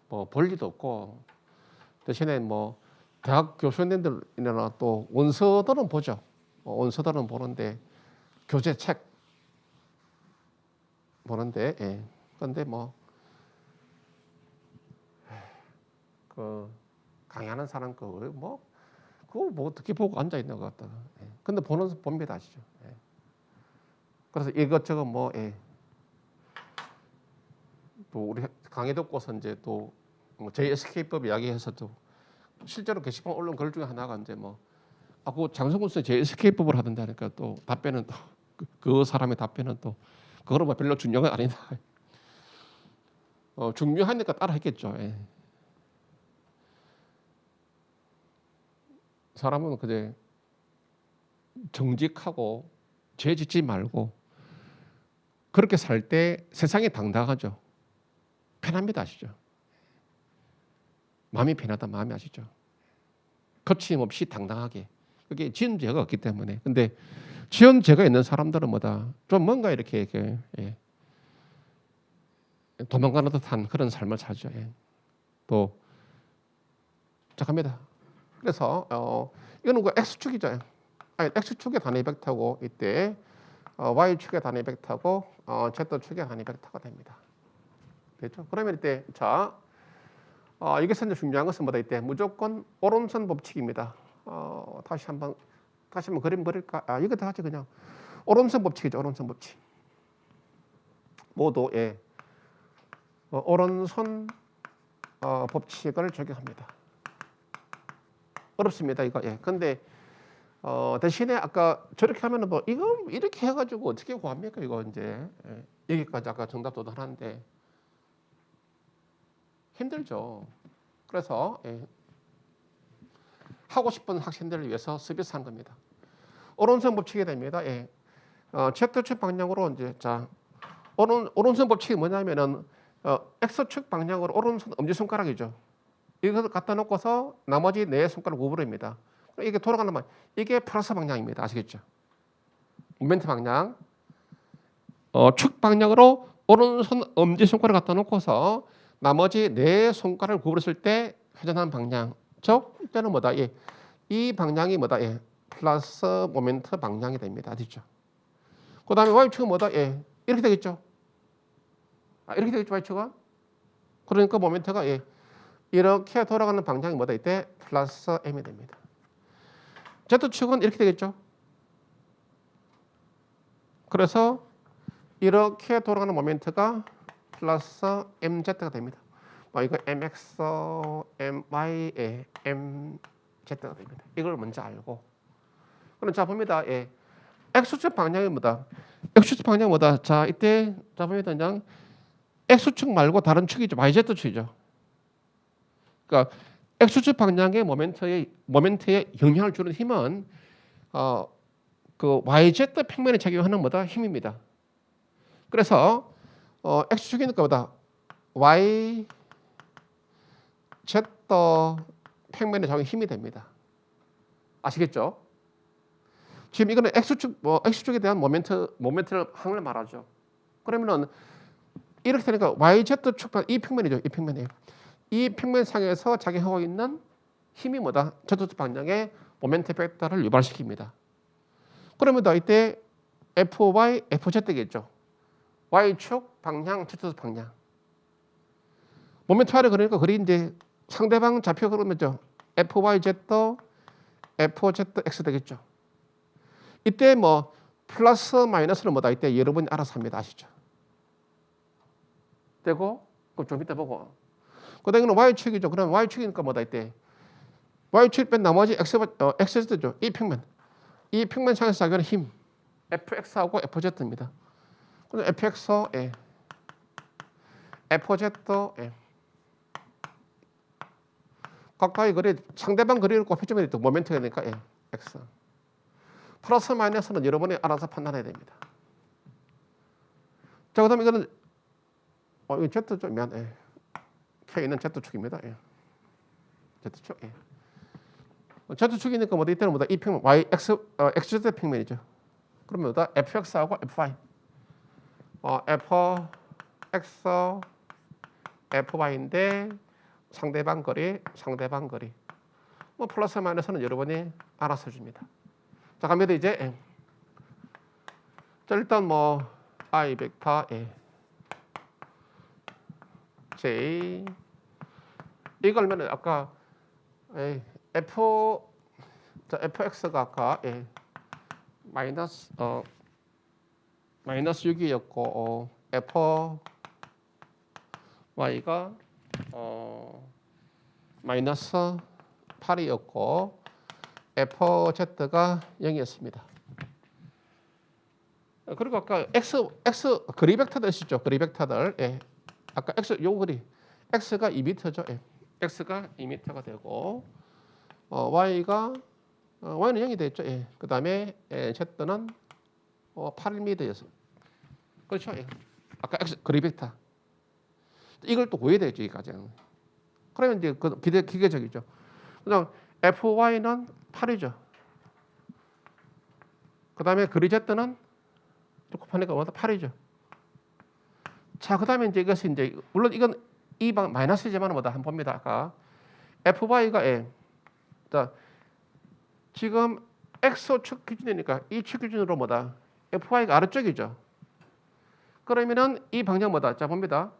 뭐 볼 리도 없고 대신에 뭐 대학 교수님들이나 또 원서들은 보죠. 원서들은 보는데 교재 책 보는데 그런데 뭐 그 강의하는 사람 그거 뭐 어떻게 보고 앉아 있는 것 같다. 근데 봅니다, 아시죠? 그래서 이것저것 뭐 또 우리 강의 듣고서 이제 또 뭐 JSK법 이야기해서 또 실제로 게시판 올라온 글 중에 하나가 이제 뭐 그 장성근 선생 JSK법을 하던데 하니까 또 답변은 또 그 사람의 답변은 또 그거는 뭐 별로 중요한 건 아니다. 중요하니까 따라 했겠죠. 사람은 그제 정직하고 죄 짓지 말고 그렇게 살 때 세상이 당당하죠. 편합니다. 아시죠? 마음이 편하다 마음이 아시죠? 거침없이 당당하게. 그게 지은 죄가 없기 때문에. 근데 지은 죄가 있는 사람들은 뭐다? 좀 뭔가 이렇게 도망가는 듯한 그런 삶을 살죠. 또 잠깐입니다. 그래서 이거는 그 X축이죠. 아니 x축의 단위 벡터고 이때 y축의 단위 벡터고 z축의 단위 벡터가 됩니다. 됐죠? 그러면 이때 자 여기서 이제 중요한 것은 뭐다 이때 무조건 오른손 법칙입니다. 다시 한번 그림 그릴까? 이거 다 같이 그냥 오른손 법칙이죠. 오른손 법칙. 모두 예. 오른손 법칙을 적용합니다. 어렵습니다. 이거 예. 근데 대신에 아까 저렇게 하면은 뭐 이거 이렇게 해가지고 어떻게 구합니까? 이거 이제 여기까지 아까 정답도 하는데 힘들죠. 그래서 하고 싶은 학생들을 위해서 서비스하는 겁니다. 오른손 법칙이 됩니다. Z축 방향으로 이제 자 오른손 법칙이 뭐냐면은 X축 방향으로 오른손 엄지손가락이죠. 이것을 갖다 놓고서 나머지 네 손가락 구부립니다. 이게 돌아가는 말 이게 플러스 방향입니다. 아시겠죠? 모멘트 방향. 축 방향으로 오른손 엄지손가락 갖다 놓고서 나머지 네 손가락을 구부렸을 때 회전하는 방향. 즉 이때는 뭐다? 이 방향이 뭐다? 플러스 모멘트 방향이 됩니다. 아시죠? 그 다음에 Y축은 뭐다? 이렇게 되겠죠? 이렇게 되겠죠, Y축은? 그러니까 모멘트가 이렇게 돌아가는 방향이 뭐다? 이때 플러스 M이 됩니다. Z축은 이렇게 되겠죠? 그래서 이렇게 돌아가는 모멘트가 플러스 MZ가 됩니다. 이거 MX, MY, MZ가 됩니다. 이걸 먼저 알고. 그럼 자 봅니다. X축 방향이 뭐다? X축 방향이 뭐다? 자 이때 자 봅니다. 그냥 X축 말고 다른 축이죠. YZ축이죠. 그러니까 X축 방향의 모멘트에 영향을 주는 힘은 그 YZ 평면에 작용하는 뭐다? 힘입니다. 그래서 X축이니까 뭐다? YZ 평면에 작용 힘이 됩니다. 아시겠죠? 지금 이거는 X축에 대한 모멘트를 항을 말하죠. 그러면은 이렇게 되니까 YZ축 이 평면이죠. 이 평면이에요. 이 평면상에서 작용하고 있는 힘이 뭐다? Z축 방향의 모멘트 벡터를 유발시킵니다. 그러면 이때 FY, FZ겠죠. Y축 방향, Z축 방향. 모멘트화를 그러니까 그리는데 상대방 좌표 그러면죠. FYZ, FZX 되겠죠. 이때 뭐 플러스 마이너스는 뭐다? 이때 여러분이 알아서 합니다. 아시죠? 되고 그럼 좀 이따 보고. 그다음에 Y축이죠. 그럼 Y축이니까 뭐다? 이때 Y축 뺀 나머지 XZ죠. 이 평면. 이 평면상에서 작용하는 힘. FX하고 FZ입니다. 그럼 FX, FZ, 가까이 상대방 거리를 곱해주면 또 모멘트가 되니까 X. 플러스 마이너스는 여러분이 알아서 판단해야 됩니다. 자, 그 다음에 이거는 이거 Z축, K는 Z축입니다. Z축. Z축이니까 뭐다? 이때는 뭐다? 이 평면, XZ 평면이죠. 그러면 뭐다? FX하고 FY. FX, FY인데 상대방 거리. 뭐 플러스 마이너스는 여러분이 알아서 해줍니다. 자, 갑니다 이제. 자, 일단 뭐 I 벡터 J 이걸 하면 아까 FX가 아까 마이너스 6이었고 FY가 마이너스 8이었고 FZ가 0이었습니다. 그리고 아까 X 거리 벡터들 있었죠. 거리 벡터들. 아까 X 요 거리 X가 2m죠. X가 2m가 되고 Y는 0이 됐죠. 그 다음에 Z는 8m였습니다. 그렇죠. 아까 X 거리 벡터 이걸 또 구해야 되죠. 여기까지는. 그러면 이제 그 기계적이죠. 그냥 FY는 8이죠. 그 다음에 거리 Z는 곱하니까 8이죠. 자, 그 다음에 이제 이것이 이제 물론 이건 이 방 마이너스지만 뭐다 한번 봅니다. 아까 FY가 자 지금 x축 기준이니까 이 축 기준으로 뭐다? fy가 아래쪽이죠. 그러면은 이 방향 뭐다? 자 봅니다.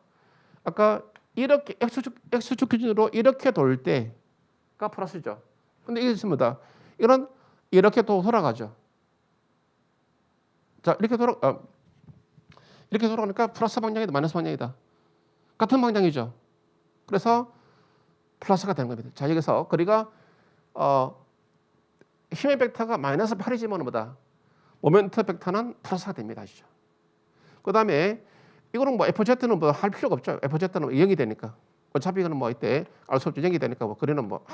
아까 이렇게 x축 기준으로 이렇게 돌 때가 플러스죠. 근데 이게 있습니다. 이런 이렇게 또 돌아가죠. 자 이렇게 돌아가니까 플러스 방향이다, 마이너스 방향이다. 같은 방향이죠. 그래서 플러스가 되는 겁니다. 자 여기서 거리가 힘의 벡터가 마이너스 8이지만 뭐다? 모멘트 벡터는 플러스가 됩니다. 아시죠? 그 다음에 이거는 뭐 FZ는 뭐 할 필요가 없죠. FZ는 0이 되니까. 어차피 이거는 뭐 이때 알 수 없죠. 0이 되니까 뭐 거리는 뭐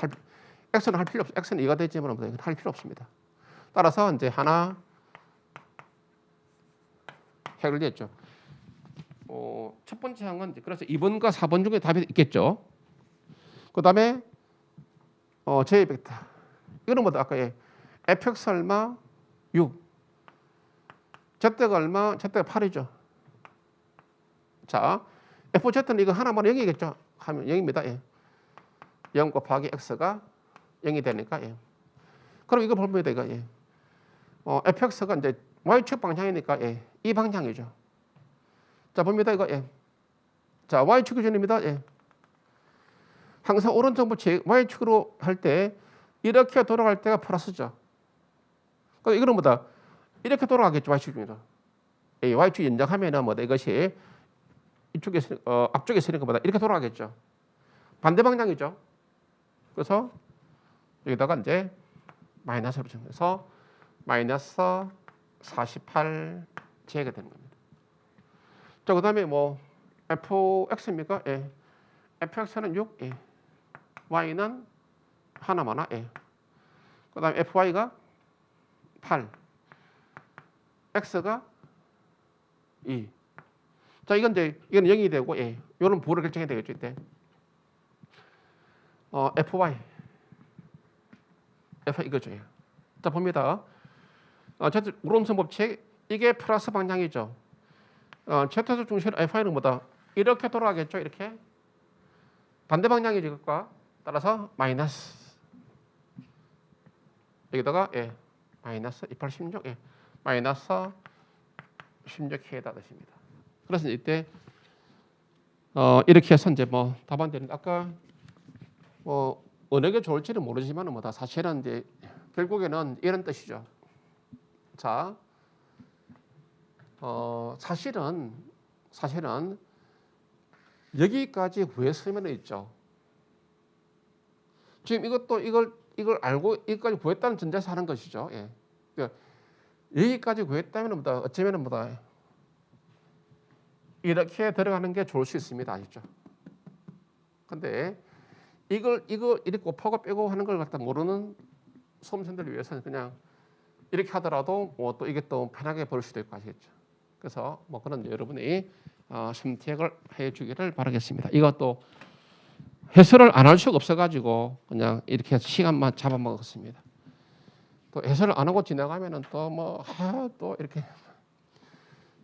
X는 할 필요 없어요. X는 2가 되지만 뭐 할 필요 없습니다. 따라서 이제 하나 해결됐죠. 첫 번째 항은 그래서 2번과 4번 중에 답이 있겠죠. 그 다음에 J 벡터. 이거는 뭐다? 아까 fx 얼마? 6. z가 얼마? z가 8이죠. 자, FZ는 이거 하나만 0이겠죠. 하면 0입니다. 예. 0 곱하기 x가 0이 되니까 예. 그럼 이거 보면 이거 예. fx가 이제 y축 방향이니까 예. 이 방향이죠. 자, 봅니다. 이거 예. 자, y축 기준입니다. 예. 항상 오른쪽부터 y축으로 할 때 이렇게 돌아갈 때가 플러스죠. 그러니까 이거는 뭐다? 이렇게 돌아가겠죠. y축 중에서. y축 연장하면은 뭐다? 이것이 이쪽에 앞쪽에 있으니까 뭐다? 이렇게 돌아가겠죠. 반대 방향이죠. 그래서 여기다가 이제 마이너스로 정해서 마이너스 48제가 되는 겁니다. 자, 그다음에 뭐 fx입니까? 예. fx는 6, 예. y는 하나마나, 예. 그다음에 fy가 8, x가 2. 자, 이건 0이 되고, 예. 이런 부호를 결정해야 되겠죠, 이때. fy 이거죠. 예. 자, 봅니다. 우론선 법칙 이게 플러스 방향이죠. Z축 중심 fy는 뭐다? 이렇게 돌아가겠죠, 이렇게. 반대 방향이죠, 이것과. 따라서 마이너스. 여기다가 예. 마이너스 28, 16, 예. 마이너스 16K에다 넣습니다. 그래서 이때 이렇게 해서 이제 뭐 답안 되는데 아까 뭐 어느 게 좋을지는 모르지만 뭐다 사실은 이제 결국에는 이런 뜻이죠. 자, 사실은 여기까지 구했으면 있죠. 지금 이걸 알고 여기까지 구했다는 전제에서 하는 것이죠. 예. 그러니까 여기까지 구했다면 뭐다 어쩌면 뭐다 이렇게 들어가는 게 좋을 수 있습니다. 아시죠? 근데 이거 이렇게 곱하고 빼고 하는 걸 갖다 모르는 수험생들을 위해서는 그냥 이렇게 하더라도 뭐 또 이게 또 편하게 볼 수도 있고 아시겠죠? 그래서 뭐 그런 여러분이 선택을 해주기를 바라겠습니다. 이것도 해설을 안 할 수가 없어가지고 그냥 이렇게 시간만 잡아먹었습니다. 또 해설을 안 하고 지나가면은 또 뭐 또 이렇게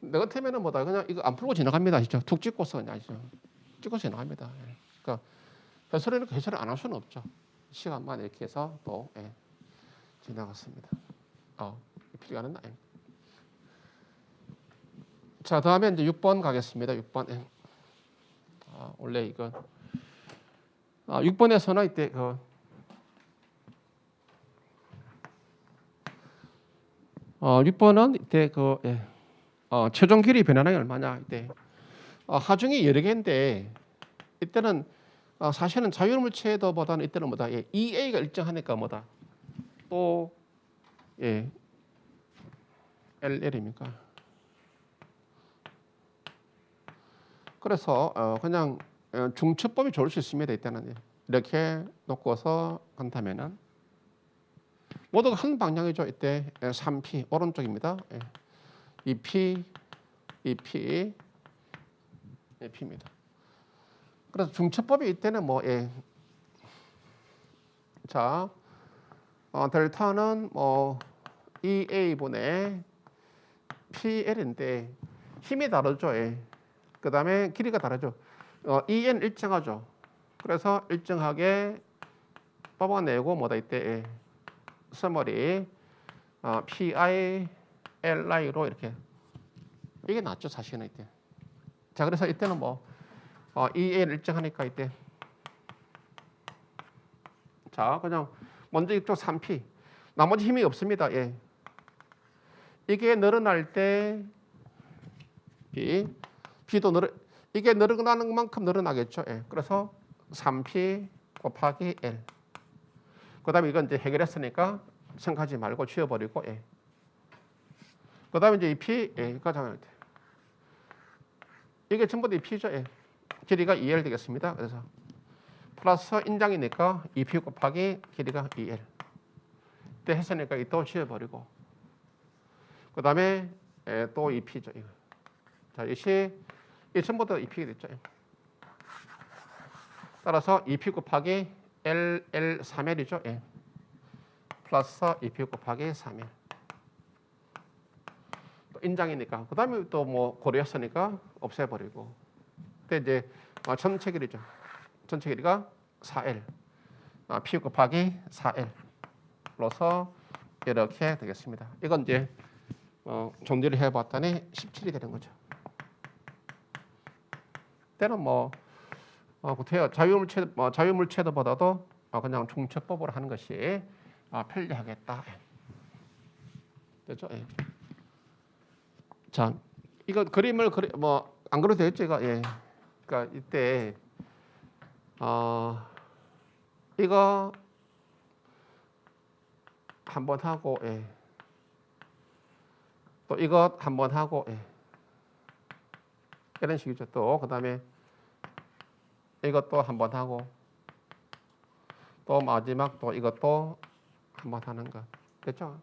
내 같으면은 뭐다 그냥 이거 안 풀고 지나갑니다. 아시죠? 툭 찍고서 그냥 아시죠? 찍고서 지나갑니다. 그러니까 해설을 안 할 수는 없죠. 시간만 이렇게 해서 또 지나갔습니다. 필요하는 날. 자, 다음에 이제 6번 가겠습니다. 6번. 원래 이거 6번에서는 이때 6번은 이때 최종 길이 변화량이 얼마냐 이때 하중이 여러 개인데 이때는 사실은 자유물체도보다는 이때는 뭐다 EA가 일정하니까 뭐다 또 LL입니까? 그래서 그냥 중첩법이 좋을 수 있습니다. 이때는 이렇게 놓고서 한다면은 모두가 한 방향이죠. 이때 3P 오른쪽입니다. 2P, 2P, P입니다. 그래서 중첩법이 이때는 뭐 자, 델타는 뭐 EA분의 PL인데 힘이 다르죠. 그 다음에 길이가 다르죠. EN 일정하죠. 그래서 일정하게 뽑아내고 뭐다 이때 서머리 pi li로 이렇게 이게 낫죠 사실은 이때. 자 그래서 이때는 뭐 2L 일정하니까 이때 자 그냥 먼저 이쪽 3P 나머지 힘이 없습니다. 예. 이게 늘어날 때 B도 이게 늘어나는 만큼 늘어나겠죠. 예. 그래서 3P 곱하기 L. 그 다음에 이건 이제 해결했으니까 생각하지 말고 지워버리고 예. 그 다음에 이제 이 P 가장 이게 전부 다 이 P죠. 예. 길이가 2L 되겠습니다. 그래서 플러스 인장이니까 2P 곱하기 길이가 2L. 때 했으니까 이 또 지워버리고 그 다음에 또 2P죠. 이거. 자, 이 전부 다 2P가 됐죠. 따라서 2P 곱하기 L 3L이죠. 예. 플러스 2P 곱하기 3L. 또 인장이니까 그 다음에 또 뭐 고려했으니까 없애버리고 그때 이제 전체 길이죠. 전체 길이가 4L. P 곱하기 4L. 로서 이렇게 되겠습니다. 이건 이제 정리를 해봤더니 17이 되는 거죠. 때는 뭐 자유물체도보다도 그냥 중첩법으로 하는 것이 편리하겠다. 됐죠? 예. 자, 이거 그림을 안 그려도 되겠죠? 이거 예. 그러니까 이때 이거 한번 하고 예. 또 이것 한번 하고 예. 이런 식이죠. 또 그다음에 이것도 한번 하고 또 마지막 또 이것도 한번 하는 것 됐죠?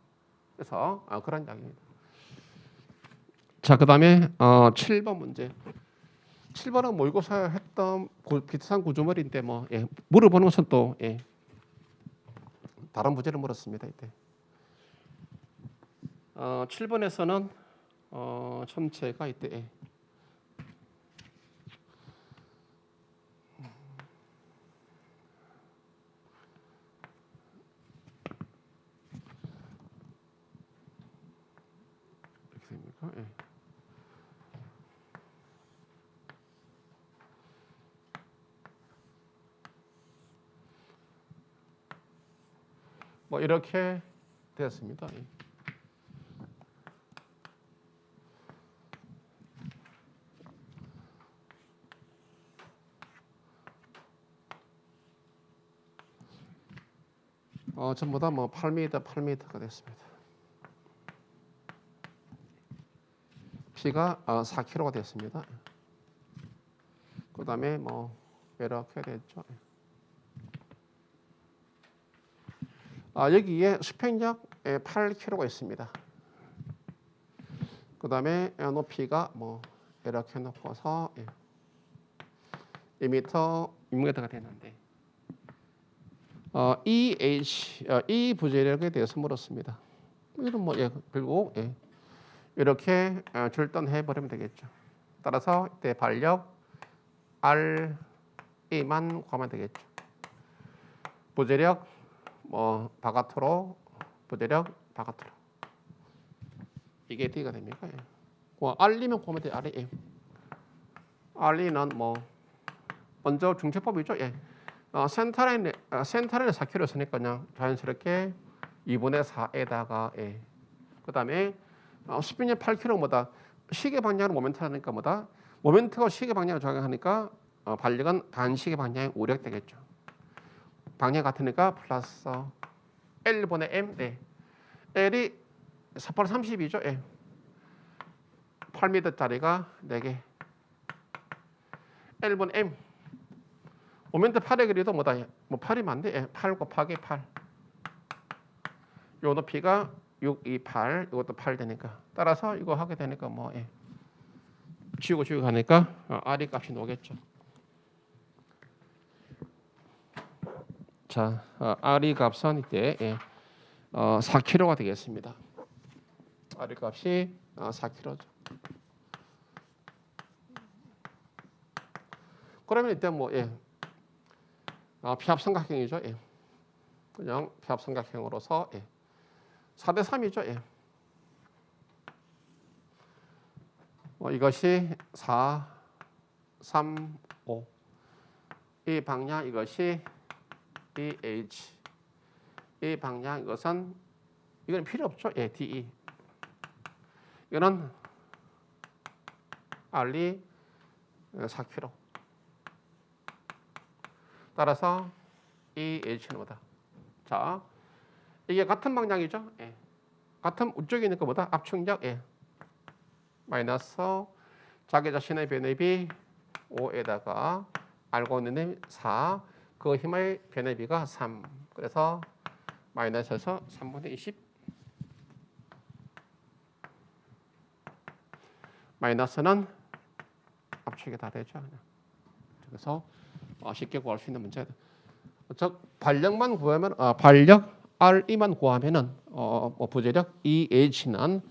그래서 그런 이야기입니다. 자 그다음에 7번 문제. 7번은 모의고사 했던 비슷한 구조물인데 뭐 예. 물어보는 것은 또 예. 다른 문제를 물었습니다. 이때 7번에서는 전체가 이때 예. 이렇게 됩니까? 예. 뭐 이렇게 되었습니다. 예. 전부 다 뭐 8m가 됐습니다. P가 4kg가 됐습니다. 그 다음에 뭐 이렇게 됐죠. 여기에 수평력 8kg가 있습니다. 그 다음에 높이가 뭐 이렇게 놓고서 2m, 6m가 되는데 이 부재력에 대해서 물었습니다. 이런 뭐 그리고 이렇게 절단해 버리면 되겠죠. 따라서 이때 반력 R에만 구하면 되겠죠. 부재력 뭐 바깥으로 부재력 바깥으로 이게 D가 됩니까? R이면 구하면 돼. R이는 뭐 먼저 중첩법이죠. 예. 센터라인에 4kg였으니까 그냥 자연스럽게 2분의 4에다가 그 다음에 수평력 8kg보다 시계 방향으로 모멘트 하니까 모멘트가 시계 방향을 적용하니까 반력은 반시계 방향에 우력되겠죠. 방향 같으니까 플러스 L분의 M L이 4, 8, 32죠. 8m짜리가 4개 L분 M 모멘트 8의 길이도 뭐 8이면 안 돼. 8 곱하기 8 요 높이가 6, 2, 8 이것도 8 되니까 따라서 이거 하게 되니까 지우고 가니까 R이 값이 나오겠죠. 자, R이 값은 이때 4kg가 되겠습니다. R이 값이 4kg죠. 그러면 이때 피합삼각형이죠. 그냥 피합삼각형으로서 4대 3이죠. 예. 이것이 4, 3, 5. 이 방향 이것이 EH. 이 방향 이것은 이건 필요 없죠. 예, DE. 이거는 R이 4km. 따라서 EH는 뭐다? 자, 이게 같은 방향이죠. 예. 같은 우쪽에 있는 것보다 압축력 예. 마이너스 자기 자신의 변압이 5에다가 알고 있는 힘 4, 그 힘의 변압비가 3. 그래서 마이너스에서 3분의 20 마이너스는 압축이 다 되죠. 그래서 쉽게 구할 수 있는 문제다. 즉 반력만 구하면 반력 R이만 구하면은 부재력 EH는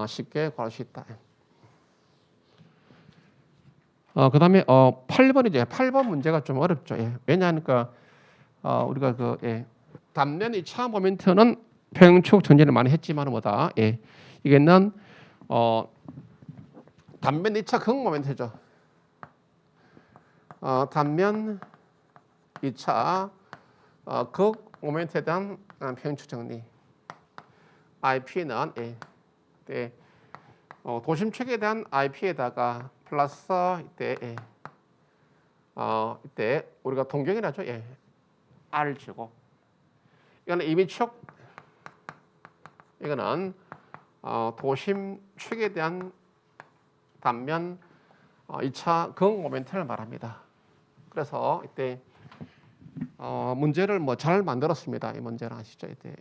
쉽게 구할 수 있다. 그다음에 8번이죠. 8번 문제가 좀 어렵죠. 예. 왜냐하니까 우리가 단면 2차 모멘트는 평행축 정리를 많이 했지만 뭐다. 예. 이게는 단면 2차 극 모멘트죠. 단면 2차 극 모멘트에 대한 평행축 정리. IP는 도심축에 대한 IP에다가 플러스 이때 우리가 동경이라죠. 예. R 제곱. 이거는 이미축. 이거는 도심축에 대한 단면 2차 극 모멘트를 말합니다. 그래서 이때 문제를 잘 만들었습니다. 이 문제는 아시죠? 이때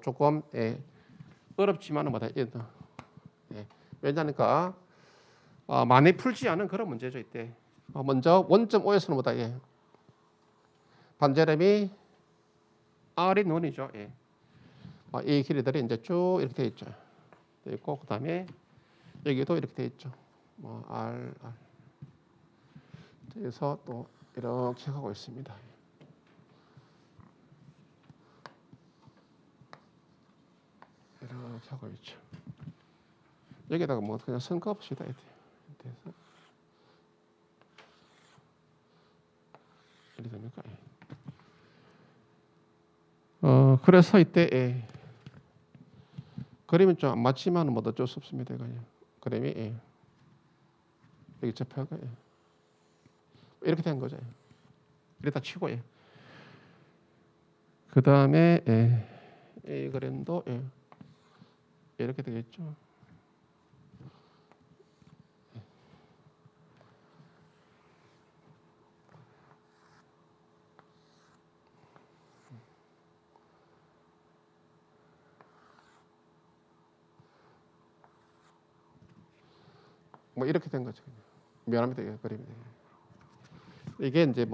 조금 어렵지만은 뭐다. 왜냐니까 많이 풀지 않은 그런 문제죠. 이때 먼저 원점 O에서는 뭐다. 반제점이 R인 원이죠. 이 길이들이 이제 쭉 이렇게 돼 있죠. 돼 있고 그다음에 여기도 이렇게 돼 있죠. R. 그래서 또 이렇게 하고 있습니다. 이렇게 하고 있죠. 여기다가 그냥 선거 봅시다. 이렇게 됩니까? 그래서 이때 그림이 좀 안 맞지만 어쩔 수 없습니다. 그림이 여기 접혀가 이렇게 된 거죠. 이렇게 다 치고 그 다음에 이 그림도 이렇게 되겠죠. 이렇게 된 거죠. 미안합니다. 그림이. 이게 이제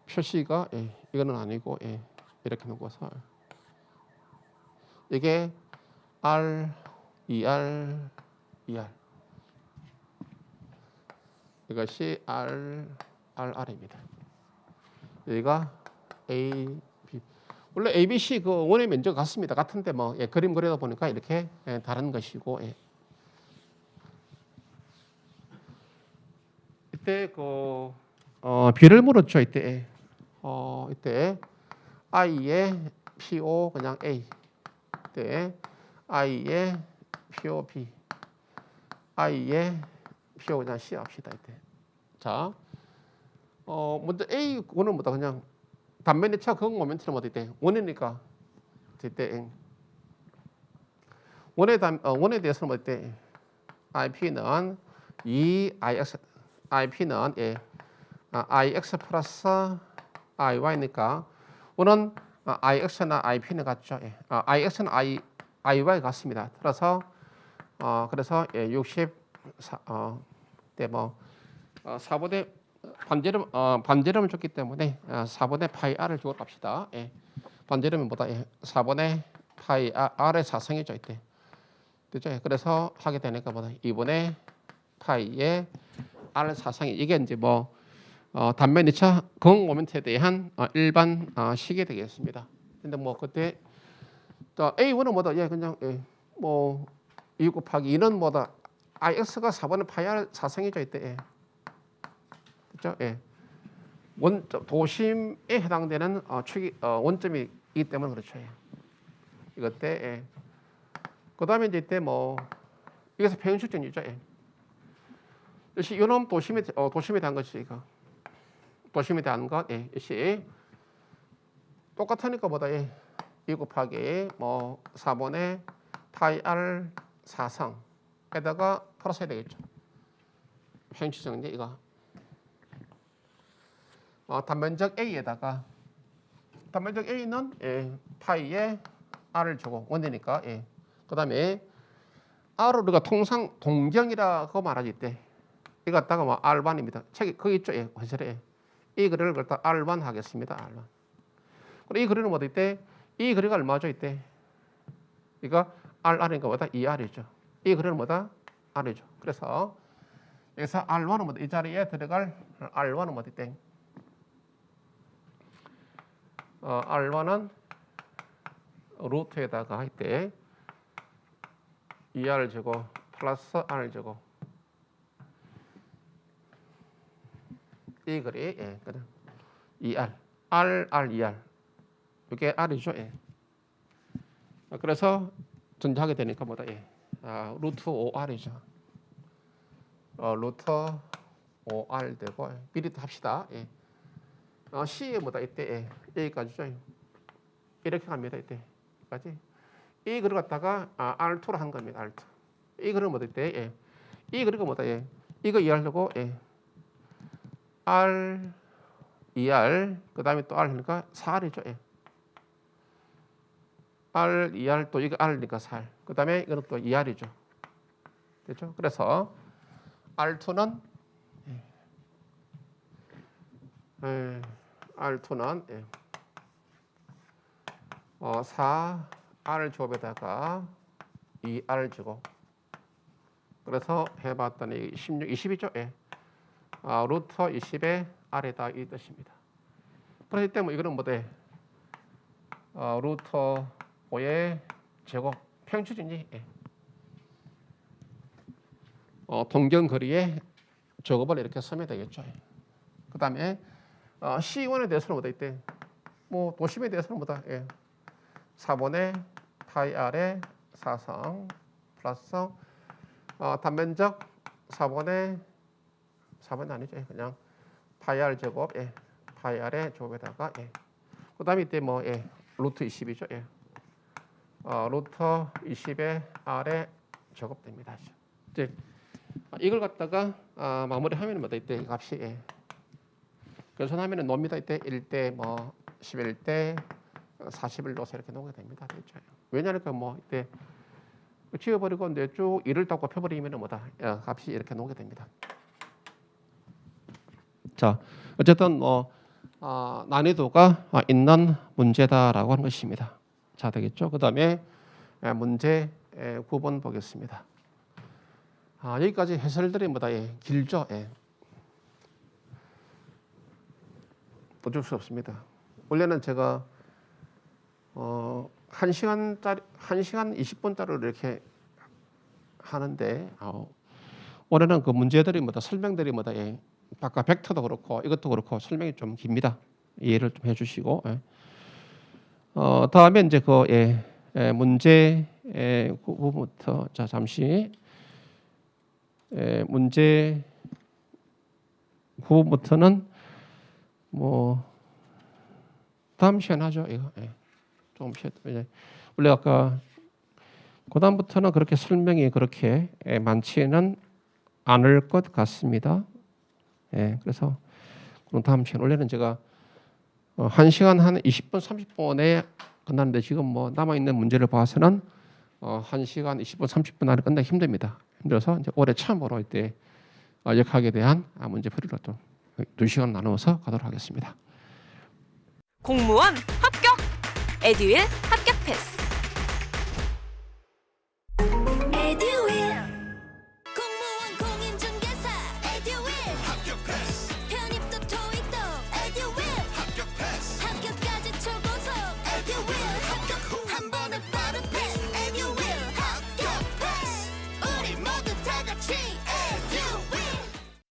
표시가 이거는 아니고 이렇게 놓고서 이게 R, ER, ER 이것이 RR입니다. 여기가 A, B 원래 A, B, C 그 원의 면적 같습니다. 같은데 그림 그리다 보니까 이렇게 다른 것이고 이때 B를 물었죠. 이때 I의 PO 그냥 A 이때 I의 PO B I의 PO 그냥 C 합시다. 이때 자 먼저 A 원은 뭐다 그냥 단면의 차 극 모멘트는 뭐다 이때 원이니까 이때 원에 대해서는 뭐 이때 IP는 2IX IP는 IX 플러스 IY니까 원은 IX나 IP는 같죠. IX는 IY 같습니다. 그래서 64 때 4분의 반제점을 줬기 때문에 4분의 파이 R을 주고 갑시다. 반제점은 뭐다? 4분의 파이 R의 4승이죠. 이때. 그죠? 그래서 하게 되니까 뭐다? 2분의 파이의 R 4승이 이게 이제 단면 2차 극 모멘트에 대한 일반 식이 되겠습니다. 근데 뭐 그때 자 A1은 뭐다? 예, 그냥 뭐 2 곱하기 2는 뭐다? IX가 4번의 파이 R 4승이죠 이때. 예. 그렇죠? 예. 도심에 해당되는 원점이기 때문에 그렇죠. 예. 이것 때. 예. 그다음에 이제 이때 뭐 이것은 평형측정이죠. 예. 역시 이놈 도심에 대한 것이 이거. 도심에 대한 것. 예. 역시 똑같으니까 뭐다? 예. 2 곱하기 뭐 4번의 파이 R 4승에다가 풀어서야 되겠죠. 평형측정인데 이거. 단면적 A에다가 단면적 A는 파이에 R을 주고 원대니까 그 다음에 R을 우리가 통상 동경이라고 말하지 때 이거 갖다가 뭐 R반입니다. 책이 거기 있죠. 화실에 이 거리를 갖다 R반 하겠습니다. R반. 그리고 이 거리는 뭐다 이때 이 거리가 얼마죠 이때 이거 R이니까 뭐다 2R이죠. 이 거리는 뭐다 R이죠. 그래서 여기서 R1은 뭐다 이 자리에 들어갈 R1은 뭐다 이때 R1은 루트에다가 할 때 2R 제곱 플러스 R 제곱 이 거리 그래 2R R 2R 이게 R이죠. 그래서 전제하게 되니까 뭐다 루트 5R이죠. 루트 5R 되고 미리 합시다. C에 뭐다 이때 A까지죠. 이렇게 갑니다 이때까지. 이 글을 갖다가 R2로 한 겁니다. R2. 이 글은 뭐다 이때 이 글이가 뭐다 이거 2R고 R 2R 그 다음에 또 R 하니까 4R이죠. R 2R 또 이거 R니까 4R. 그 다음에 이거는 또 2R이죠. 됐죠? 그래서 R2는 R2는 4R 제곱에다가 2R 제곱. 그래서 해봤더니 16, 20이죠. 루트 20의 R에다 이 뜻입니다. 그렇기 때문에 이거는 뭐돼? 루트 5의 제곱 평행추진이 동경거리의 제곱을 이렇게 쓰면 되겠죠. 그 다음에 C1에 대해서는 뭐다 이때 뭐 도심에 대해서는 뭐다 4번의 파이 R의 4성 플러스 단면적 4번의 아니죠. 그냥 파이 R 제곱 파이 R의 제곱에다가 그 다음에 이때 뭐 루트 20이죠. 루트 20의 R의 제곱 됩니다. 이제 이걸 갖다가 마무리하면 뭐다 이때 값이 그래서 하면은 놉니다. 이때 1대 뭐 11대 40을 넣어서 이렇게 놓게 됩니다. 그렇죠? 왜냐니까 뭐 이때 지워버리고 이제 쭉 1을 딱 곱해버리면 뭐다 값이 이렇게 놓게 됩니다. 자, 어쨌든 뭐 난이도가 있는 문제다라고 하는 것입니다. 자, 되겠죠? 그 다음에 문제 9번 보겠습니다. 여기까지 해설들이 뭐다 길죠. 어쩔 수 없습니다. 원래는 제가 1시간 20분짜리로 이렇게 하는데 올해는 그 문제들이 뭐다 설명들이 뭐다 아까 벡터도 그렇고 이것도 그렇고 설명이 좀 깁니다. 이해를 좀 해주시고 다음에 이제 그 문제 9부터 자 잠시 문제 9부터는 뭐 다음 시간 하죠. 이거 조금 이제 원래 아까 그 다음부터는 그렇게 설명이 그렇게 많지는 않을 것 같습니다. 그래서 그럼 다음 시간 원래는 제가 1시간 한 20분 30분에 끝났는데 지금 뭐 남아 있는 문제를 봐서는 1시간 20분 30분 안에 끝내기 힘듭니다. 힘들어서 이제 올해 처음으로 이때 역학에 대한 문제풀이로 또 2시간 나누어서 가도록 하겠습니다. 공무원 합격! 에듀윌 합격 패스!